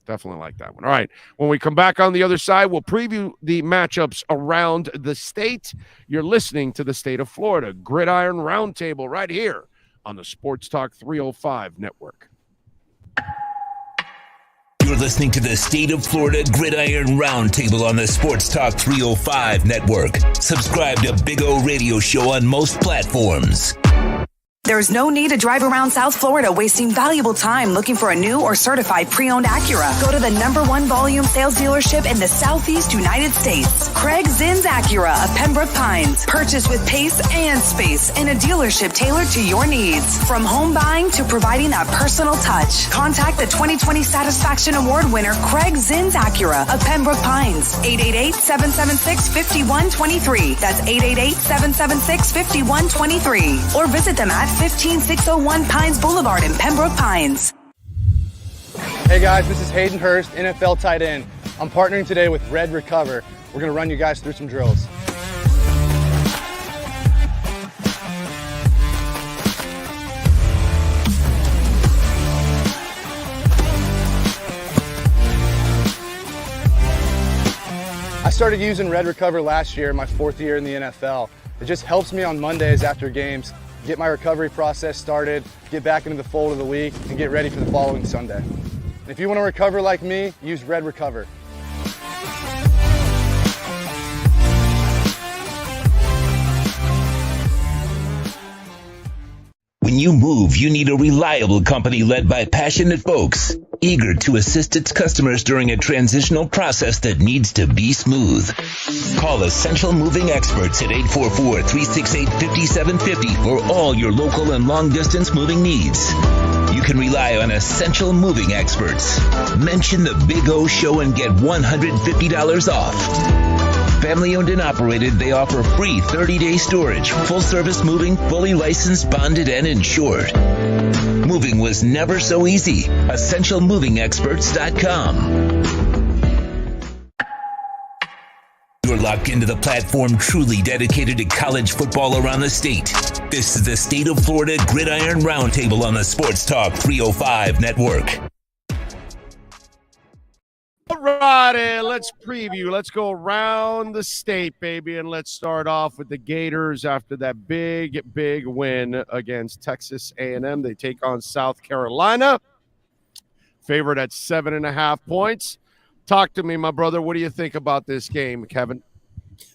Definitely like that one. All right. When we come back on the other side, we'll preview the matchups around the state. You're listening to the State of Florida Gridiron Roundtable right here on the Sports Talk 305 Network. You're listening to the State of Florida Gridiron Roundtable on the Sports Talk 305 Network. Subscribe to Big O Radio Show on most platforms. There's no need to drive around South Florida wasting valuable time looking for a new or certified pre-owned Acura. Go to the #1 volume sales dealership in the Southeast United States. Craig Zinn's Acura of Pembroke Pines. Purchase with pace and space in a dealership tailored to your needs. From home buying to providing that personal touch. Contact the 2020 Satisfaction Award winner Craig Zinn's Acura of Pembroke Pines. 888-776-5123. That's 888-776-5123. Or visit them at 15601 Pines Boulevard in Pembroke Pines. Hey guys, this is Hayden Hurst, NFL tight end. I'm partnering today with Red Recover. We're going to run you guys through some drills. I started using Red Recover last year, my 4th year in the NFL. It just helps me on Mondays after games get my recovery process started, get back into the fold of the week, and get ready for the following Sunday. And if you want to recover like me, use Red Recover. When you move, you need a reliable company led by passionate folks, eager to assist its customers during a transitional process that needs to be smooth. Call Essential Moving Experts at 844-368-5750 for all your local and long-distance moving needs. You can rely on Essential Moving Experts. Mention the Big O Show and get $150 off. Family owned and operated, they offer free 30-day storage, full-service moving, fully licensed, bonded, and insured. Moving was never so easy. EssentialMovingExperts.com. You're locked into the platform truly dedicated to college football around the state. This is the State of Florida Gridiron Roundtable on the Sportstalk305 Network. All righty, let's preview. Let's go around the state, baby, and let's start off with the Gators after that big win against Texas A&M. They take on South Carolina, favored at 7.5 points. Talk to me, my brother. What do you think about this game, Kevin?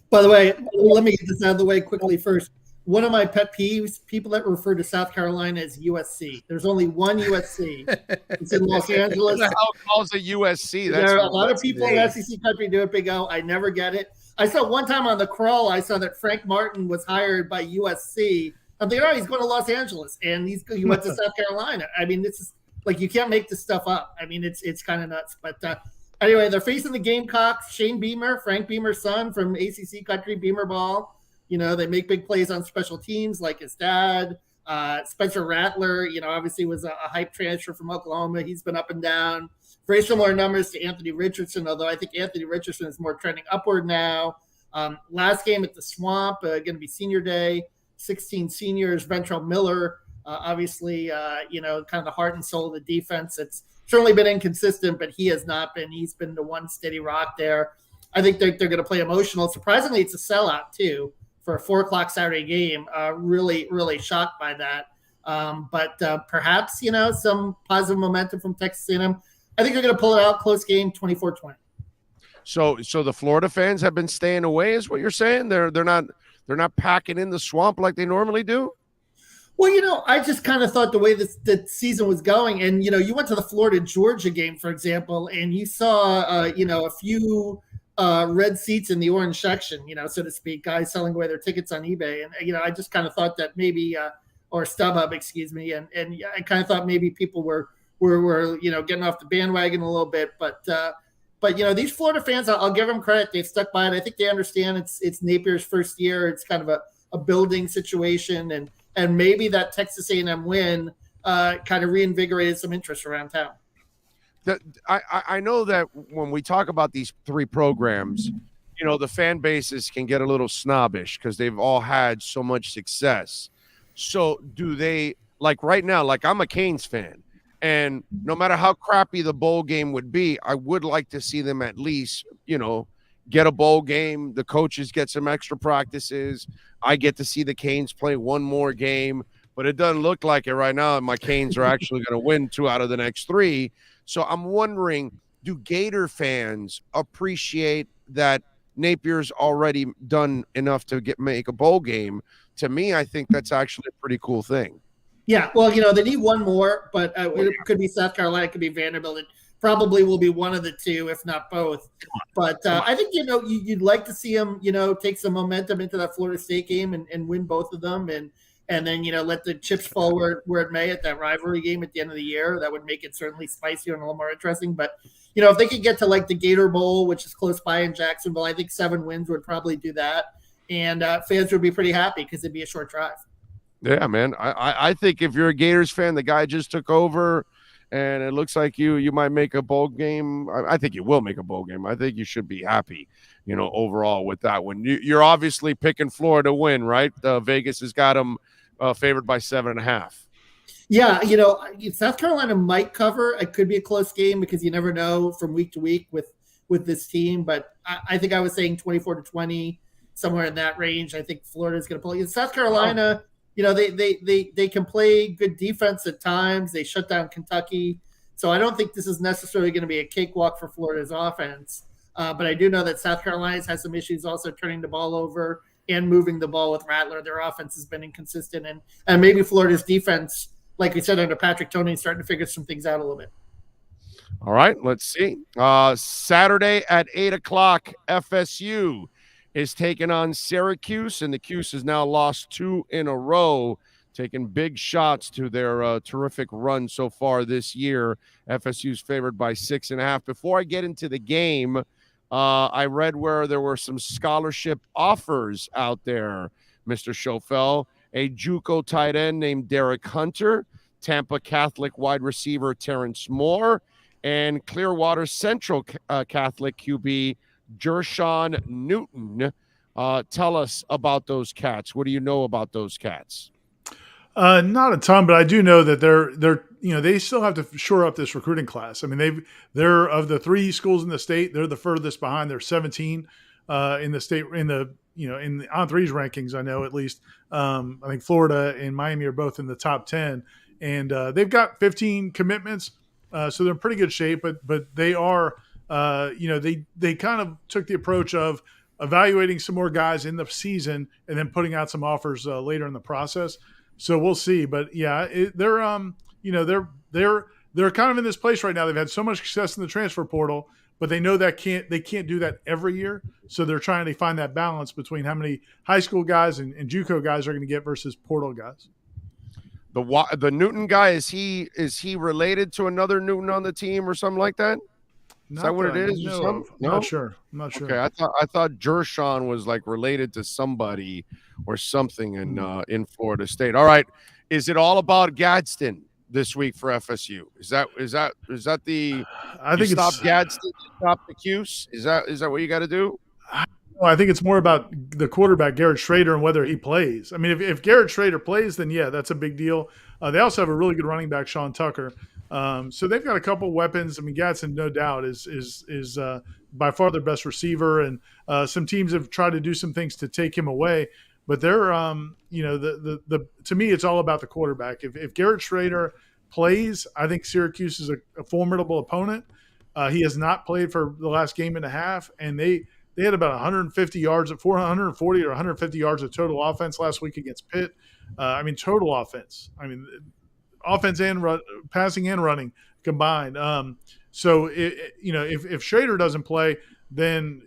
By the way, let me get this out of the way quickly first. One of my pet peeves, people that refer to South Carolina as USC. There's only one USC. It's in Los Angeles. How calls it USC? There are a lot of people in SEC country do it, Big O. I never get it. I saw one time on the crawl, I saw that Frank Martin was hired by USC. I'm thinking, oh, he's going to Los Angeles, and he went to South Carolina. I mean, this is like, you can't make this stuff up. I mean, it's kind of nuts. But anyway, they're facing the Gamecocks. Shane Beamer, Frank Beamer's son from ACC country, Beamer ball. You know, they make big plays on special teams like his dad. Spencer Rattler, you know, obviously was a hype transfer from Oklahoma. He's been up and down. Very similar numbers to Anthony Richardson, although I think Anthony Richardson is more trending upward now. Last game at the Swamp, going to be senior day. 16 seniors, Ventrell Miller, obviously, you know, kind of the heart and soul of the defense. It's certainly been inconsistent, but he has not been. He's been the one steady rock there. I think they're going to play emotional. Surprisingly, it's a sellout, too, for a 4:00 Saturday game. Really, really shocked by that. But perhaps, you know, some positive momentum from Texas A&M. I think they're going to pull it out. Close game, 24-20. So the Florida fans have been staying away, is what you're saying? They're not packing in the Swamp like they normally do? Well, you know, I just kind of thought the way the season was going, and, you know, you went to the Florida-Georgia game, for example, and you saw, you know, a few red seats in the orange section, you know, so to speak, guys selling away their tickets on eBay. And, you know, I just kind of thought that maybe, or StubHub, excuse me. And I kind of thought maybe people were, you know, getting off the bandwagon a little bit. But you know, these Florida fans, I'll give them credit. They've stuck by it. I think they understand it's Napier's first year. It's kind of a building situation. And maybe that Texas A&M win kind of reinvigorated some interest around town. I know that when we talk about these three programs, you know, the fan bases can get a little snobbish because they've all had so much success. So do they, like right now, like I'm a Canes fan, and no matter how crappy the bowl game would be, I would like to see them at least, you know, get a bowl game. The coaches get some extra practices. I get to see the Canes play one more game, but it doesn't look like it right now. And my Canes are actually going to win 2 out of the next 3. So I'm wondering, do Gator fans appreciate that Napier's already done enough to make a bowl game? To me, I think that's actually a pretty cool thing. Yeah, well, you know, they need one more, but it could be South Carolina, it could be Vanderbilt. It probably will be one of the two, if not both. But I think, you know, you'd like to see them, you know, take some momentum into that Florida State game and win both of them. And then, you know, let the chips fall where it may at that rivalry game at the end of the year. That would make it certainly spicier and a little more interesting. But, you know, if they could get to like the Gator Bowl, which is close by in Jacksonville, I think 7 wins would probably do that. And fans would be pretty happy because it'd be a short drive. Yeah, man. I think if you're a Gators fan, the guy just took over, and it looks like you might make a bowl game. I think you will make a bowl game. I think you should be happy, you know, overall with that one. You're obviously picking Florida to win, right? Vegas has got them favored by 7.5. Yeah, you know, South Carolina might cover. It could be a close game because you never know from week to week with this team. But I think I was saying 24-20. somewhere in that range. I think Florida's going to play. South Carolina, they can play good defense at times. They shut down Kentucky. So I don't think this is necessarily going to be a cakewalk for Florida's offense. But I do know that South Carolina's has some issues also turning the ball over and moving the ball with Rattler. Their offense has been inconsistent. And maybe Florida's defense, like we said under Patrick Toney, is starting to figure some things out a little bit. All right, let's see. Saturday at 8 o'clock, FSU is taking on Syracuse, and the Cuse has now lost 2 in a row, taking big shots to their terrific run so far this year. FSU's favored by 6.5. Before I get into the game, I read where there were some scholarship offers out there, Mr. Schofel. A JUCO tight end named Derek Hunter, Tampa Catholic wide receiver Terrence Moore, and Clearwater Central Catholic QB Jershawn Newton. Tell us about those cats. What do you know about those cats? Not a ton, but I do know that they still have to shore up this recruiting class. I mean, they're of the 3 schools in the state, they're the furthest behind. They're 17 in the state in the On3's rankings. I know at least. I think Florida and Miami are both in the top 10, and they've got 15 commitments. So they're in pretty good shape, but they are, they kind of took the approach of evaluating some more guys in the season and then putting out some offers later in the process. So we'll see. But yeah, they're kind of in this place right now. They've had so much success in the transfer portal, but they know that they can't do that every year. So they're trying to find that balance between how many high school guys and JUCO guys are going to get versus portal guys. The Newton guy, is he related to another Newton on the team or something like that? Is that what it is? No? I'm not sure. Okay, I thought Jershawn was like related to somebody or something in Florida State. All right, is it all about Gadsden this week for FSU? Is that the? I think stop it's Gadsden, stop the Cuse. Is that what you got to do? I think it's more about the quarterback, Garrett Schrader, and whether he plays. I mean, if Garrett Schrader plays, then yeah, that's a big deal. They also have a really good running back, Sean Tucker. So they've got a couple weapons. I mean, Gadsden, no doubt, is by far their best receiver, and some teams have tried to do some things to take him away. But they're, to me, it's all about the quarterback. If Garrett Schrader plays, I think Syracuse is a formidable opponent. He has not played for the last game and a half, and they had about 150 yards, 440 or 150 yards of total offense last week against Pitt. Total offense. Offense and passing and running combined. So if Schrader doesn't play, then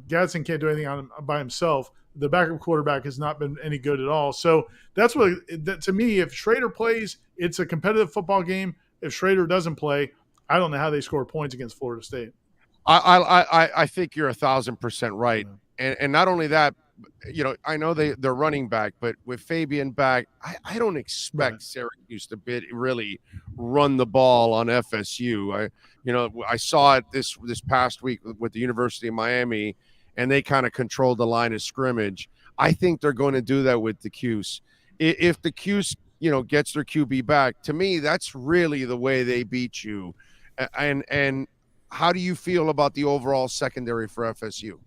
Gadsden can't do anything by himself. The backup quarterback has not been any good at all. So that's to me, if Schrader plays, it's a competitive football game. If Schrader doesn't play, I don't know how they score points against Florida State. I think you're 1,000% right. And not only that, I know they're running back, but with Fabian back, I don't expect Syracuse to really run the ball on FSU. I saw it this past week with the University of Miami, and they kind of controlled the line of scrimmage. I think they're going to do that with the Cuse. If the Cuse, gets their QB back, to me, that's really the way they beat you. And how do you feel about the overall secondary for FSU?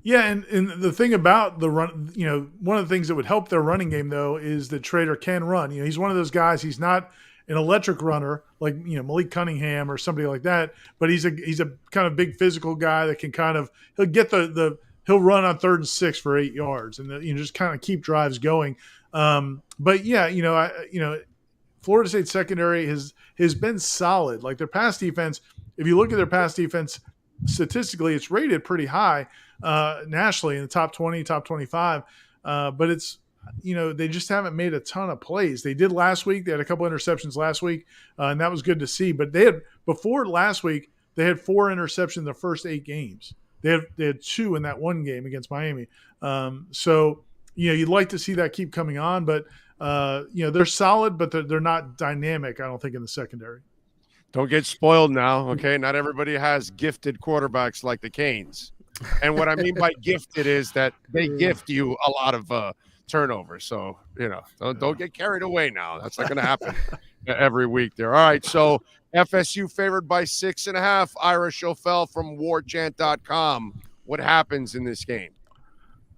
Yeah, and the thing about the run, one of the things that would help their running game, though, is that Schrader can run. He's one of those guys. He's not an electric runner like Malik Cunningham or somebody like that, but he's a kind of big physical guy that can he'll get he'll run on 3rd and 6 for 8 yards and just kind of keep drives going. But yeah, Florida State secondary has been solid. Like their pass defense, if you look at their pass defense statistically, it's rated pretty high nationally in the top 20, top 25. But it's, they just haven't made a ton of plays. They did last week. They had a couple interceptions last week, and that was good to see. But before last week, they had 4 interceptions in the first 8 games. They had 2 in that one game against Miami. So you'd like to see that keep coming on, but they're solid, but they're not dynamic, I don't think, in the secondary. Don't get spoiled now, okay? Not everybody has gifted quarterbacks like the Canes. And what I mean by gifted is that they gift you a lot of turnovers. So, don't get carried away now. That's not going to happen every week there. All right, so FSU favored by 6.5. Ira Schofel from warchant.com. What happens in this game?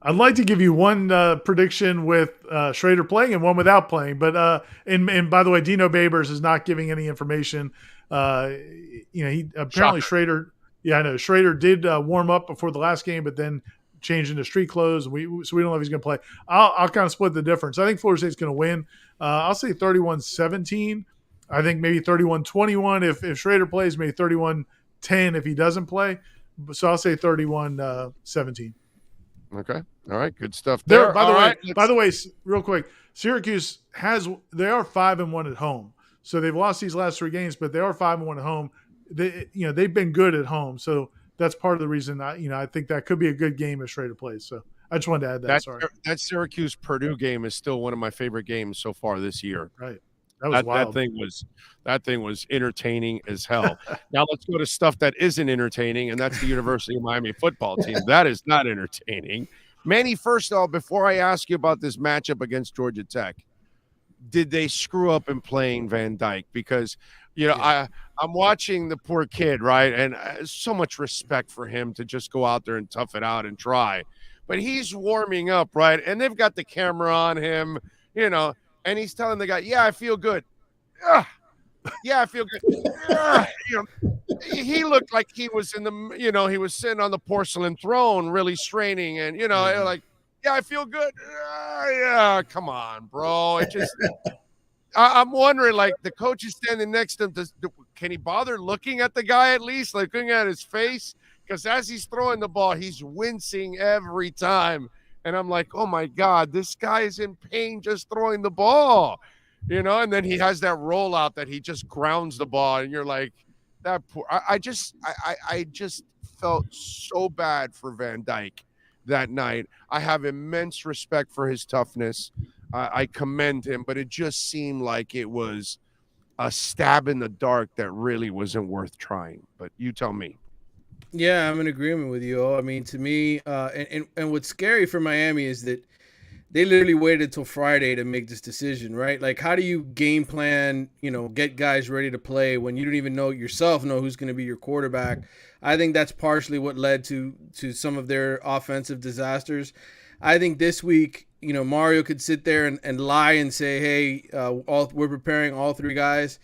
I'd like to give you one prediction with Schrader playing and one without playing. But and by the way, Dino Babers is not giving any information. He apparently Schrader. Yeah, I know Schrader did warm up before the last game, but then changed into street clothes. So we don't know if he's going to play. I'll kind of split the difference. I think Florida State's going to win. I'll say 31-17. I think maybe 31-21 if Schrader plays, maybe 31-10 if he doesn't play. So I'll say 31-17. Okay. All right. Good stuff there. By the way, real quick, Syracuse they are 5-1 at home. So they've lost these last 3 games, but they are 5-1 at home. They've been good at home. So that's part of the reason I think that could be a good game if Schrader plays. So I just wanted to add that. Sorry. That Syracuse Purdue game is still one of my favorite games so far this year. Right. That was wild. That thing was entertaining as hell. Now let's go to stuff that isn't entertaining, and that's the University of Miami football team. That is not entertaining. Manny, first of all, before I ask you about this matchup against Georgia Tech, did they screw up in playing Van Dyke? Because I'm watching the poor kid, right? And so much respect for him to just go out there and tough it out and try. But he's warming up, right? And they've got the camera on him, and he's telling the guy, yeah, I feel good. Yeah, I feel good. He looked like he was in the, he was sitting on the porcelain throne, really straining. And, like, yeah, I feel good. Yeah, come on, bro. It just, I'm wondering, like, the coach is standing next to him. Can he bother looking at the guy at least, like looking at his face? Because as he's throwing the ball, he's wincing every time. And I'm like, oh, my God, this guy is in pain just throwing the ball, and then he has that rollout that he just grounds the ball. And you're like, that poor. I just felt so bad for Van Dyke that night. I have immense respect for his toughness. I commend him, but it just seemed like it was a stab in the dark that really wasn't worth trying. But you tell me. Yeah, I'm in agreement with you. I mean, to me, and what's scary for Miami is that they literally waited until Friday to make this decision, right? Like, how do you game plan, get guys ready to play when you don't even know who's going to be your quarterback? I think that's partially what led to some of their offensive disasters. I think this week, Mario could sit there and lie and say, hey, we're preparing all 3 guys.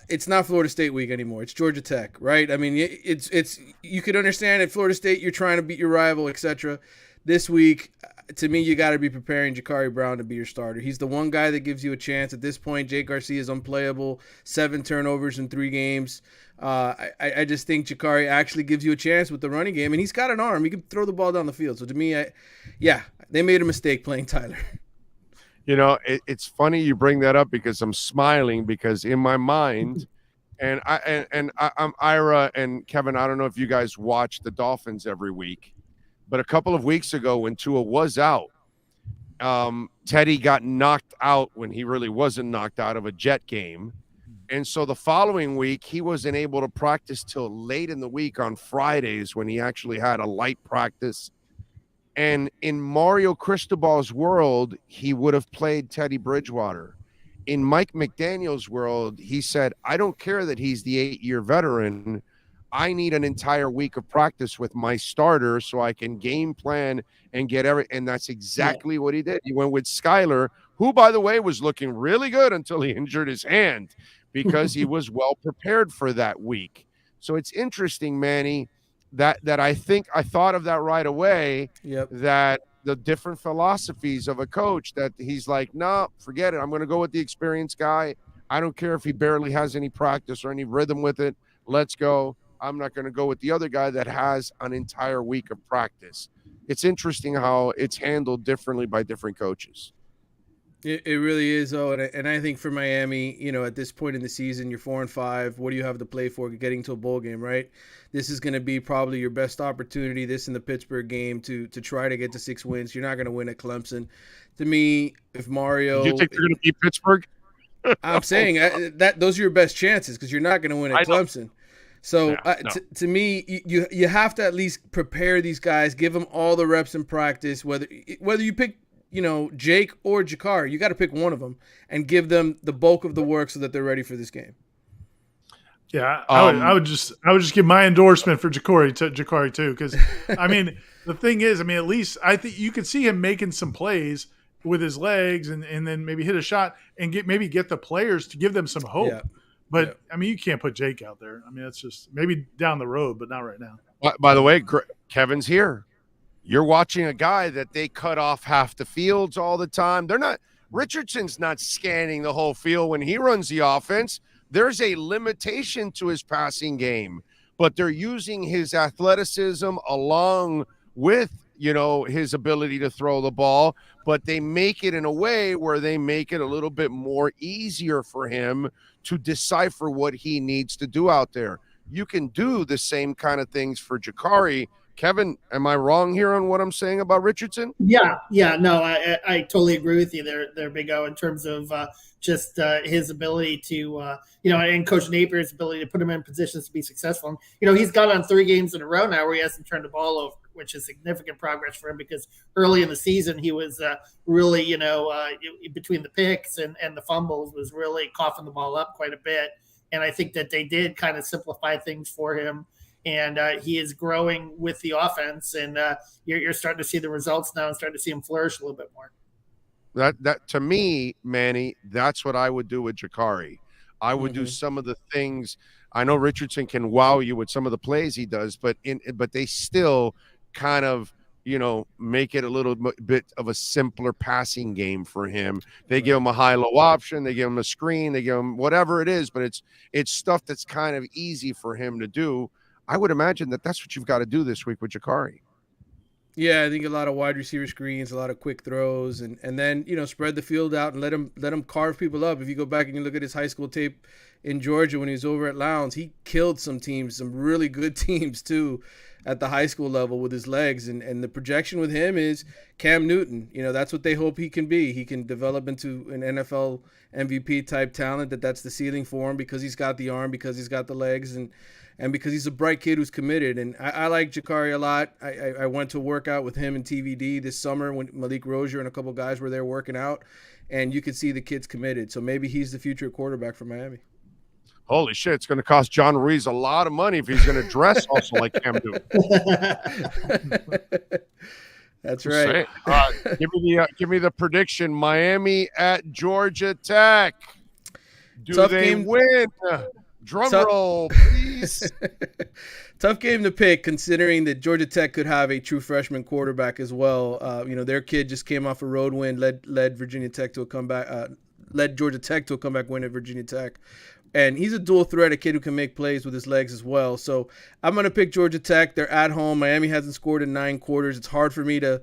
It's not Florida State week anymore. It's Georgia Tech, right? I mean, it's you could understand at Florida State you're trying to beat your rival, etc. This week, to me, you got to be preparing Ja'Carri Brown to be your starter. He's the one guy that gives you a chance. At this point, Jake Garcia is unplayable, 7 turnovers in 3 games. I just think Ja'Carri actually gives you a chance with the running game, and he's got an arm. He can throw the ball down the field. So to me, they made a mistake playing Tyler. It's funny you bring that up because I'm smiling because in my mind, and I'm Ira and Kevin. I don't know if you guys watch the Dolphins every week, but a couple of weeks ago when Tua was out, Teddy got knocked out when he really wasn't knocked out of a Jet game. And so the following week, he wasn't able to practice till late in the week on Fridays when he actually had a light practice. And in Mario Cristobal's world, he would have played Teddy Bridgewater. In Mike McDaniel's world, he said, I don't care that he's the 8-year veteran. I need an entire week of practice with my starter so I can game plan and get and that's exactly what he did. He went with Skyler, who, by the way, was looking really good until he injured his hand because he was well prepared for that week. So it's interesting, Manny, that I think I thought of that right away, that the different philosophies of a coach, that he's like, no, forget it. I'm going to go with the experienced guy. I don't care if he barely has any practice or any rhythm with it. Let's go. I'm not going to go with the other guy that has an entire week of practice. It's interesting how it's handled differently by different coaches. It really is, though, and I think for Miami, at this point in the season, you're 4-5. What do you have to play for? Getting to a bowl game, right? This is going to be probably your best opportunity. This in the Pittsburgh game to try to get to 6 wins. You're not going to win at Clemson. To me, if Mario, do you think they're going to beat Pittsburgh? I'm saying that those are your best chances because you're not going to win at Clemson. So to me, you have to at least prepare these guys, give them all the reps in practice. Whether you pick Jake or Ja'Carri, you got to pick one of them and give them the bulk of the work so that they're ready for this game. Yeah, I would just give my endorsement for Ja'Carri too, because I mean, The thing is, I mean, at least I think you could see him making some plays with his legs and then maybe hit a shot and get the players to give them some hope. Yeah. But, I mean, you can't put Jake out there. I mean, that's just maybe down the road, but not right now. By the way, Kevin's here. You're watching a guy that they cut off half the fields all the time. Richardson's not scanning the whole field when he runs the offense. There's a limitation to his passing game, but they're using his athleticism along with, his ability to throw the ball, but they make it in a way where they make it a little bit more easier for him to decipher what he needs to do out there. You can do the same kind of things for Jakari. Kevin, am I wrong here on what I'm saying about Richardson? Yeah, no, I totally agree with you there, Big O, in terms of just his ability to, and Coach Napier's ability to put him in positions to be successful. And, he's got on 3 games in a row now where he hasn't turned the ball over, which is significant progress for him because early in the season he was really, between the picks and the fumbles was really coughing the ball up quite a bit. And I think that they did kind of simplify things for him. And he is growing with the offense, and you're starting to see the results now and starting to see him flourish a little bit more. That to me, Manny, that's what I would do with Jakari. I would do some of the things. I know Richardson can wow you with some of the plays he does, but they still kind of make it a little bit of a simpler passing game for him. They give him a high-low option, they give him a screen, they give him whatever it is, but it's stuff that's kind of easy for him to do. I would imagine that's what you've got to do this week with Jakari. Yeah, I think a lot of wide receiver screens, a lot of quick throws, and then spread the field out and let him carve people up. If you go back and you look at his high school tape in Georgia when he was over at Lowndes, he killed some teams, some really good teams too, at the high school level with his legs. And the projection with him is Cam Newton. That's what they hope he can be. He can develop into an NFL MVP type talent. That's the ceiling for him because he's got the arm, because he's got the legs, and because he's a bright kid who's committed. And I like Jakari a lot. I went to work out with him in TVD this summer when Malik Rozier and a couple guys were there working out, and you could see the kid's committed. So maybe he's the future quarterback for Miami. Holy shit, it's going to cost John Ruiz a lot of money if he's going to dress also like Cam Newton. That's right. Give me the prediction. Miami at Georgia Tech. Do they win? Drum roll, please. Tough game to pick, considering that Georgia Tech could have a true freshman quarterback as well. Their kid just came off a road win, led Virginia Tech to a comeback, led Georgia Tech to a comeback win at Virginia Tech. And he's a dual threat, a kid who can make plays with his legs as well. So I'm going to pick Georgia Tech. They're at home. Miami hasn't scored in 9 quarters. It's hard for me to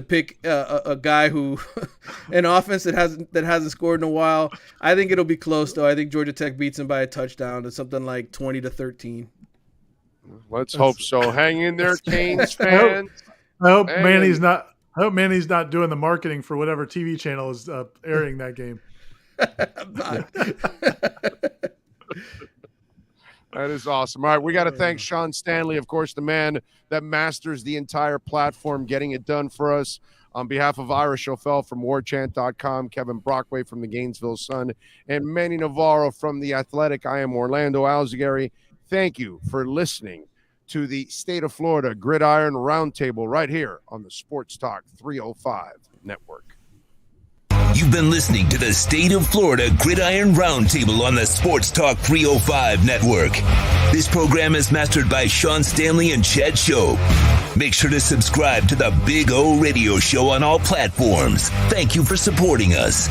pick a guy who an offense that hasn't scored in a while. I think it'll be close, though. I think Georgia Tech beats them by a touchdown to something like 20-13. Let's hope so. Hang in there, Canes fans. I hope Manny's not doing the marketing for whatever TV channel is airing that game. I'm not. That is awesome. All right, we got to thank Sean Stanley, of course, the man that masters the entire platform, getting it done for us. On behalf of Irish O'Fell from warchant.com, Kevin Brockway from the Gainesville Sun, and Manny Navarro from The Athletic, I am Orlando Alzagari. Thank you for listening to the State of Florida Gridiron Roundtable right here on the Sports Talk 305 Network. You've been listening to the State of Florida Gridiron Roundtable on the Sports Talk 305 Network. This program is mastered by Sean Stanley and Chad Show. Make sure to subscribe to the Big O Radio Show on all platforms. Thank you for supporting us.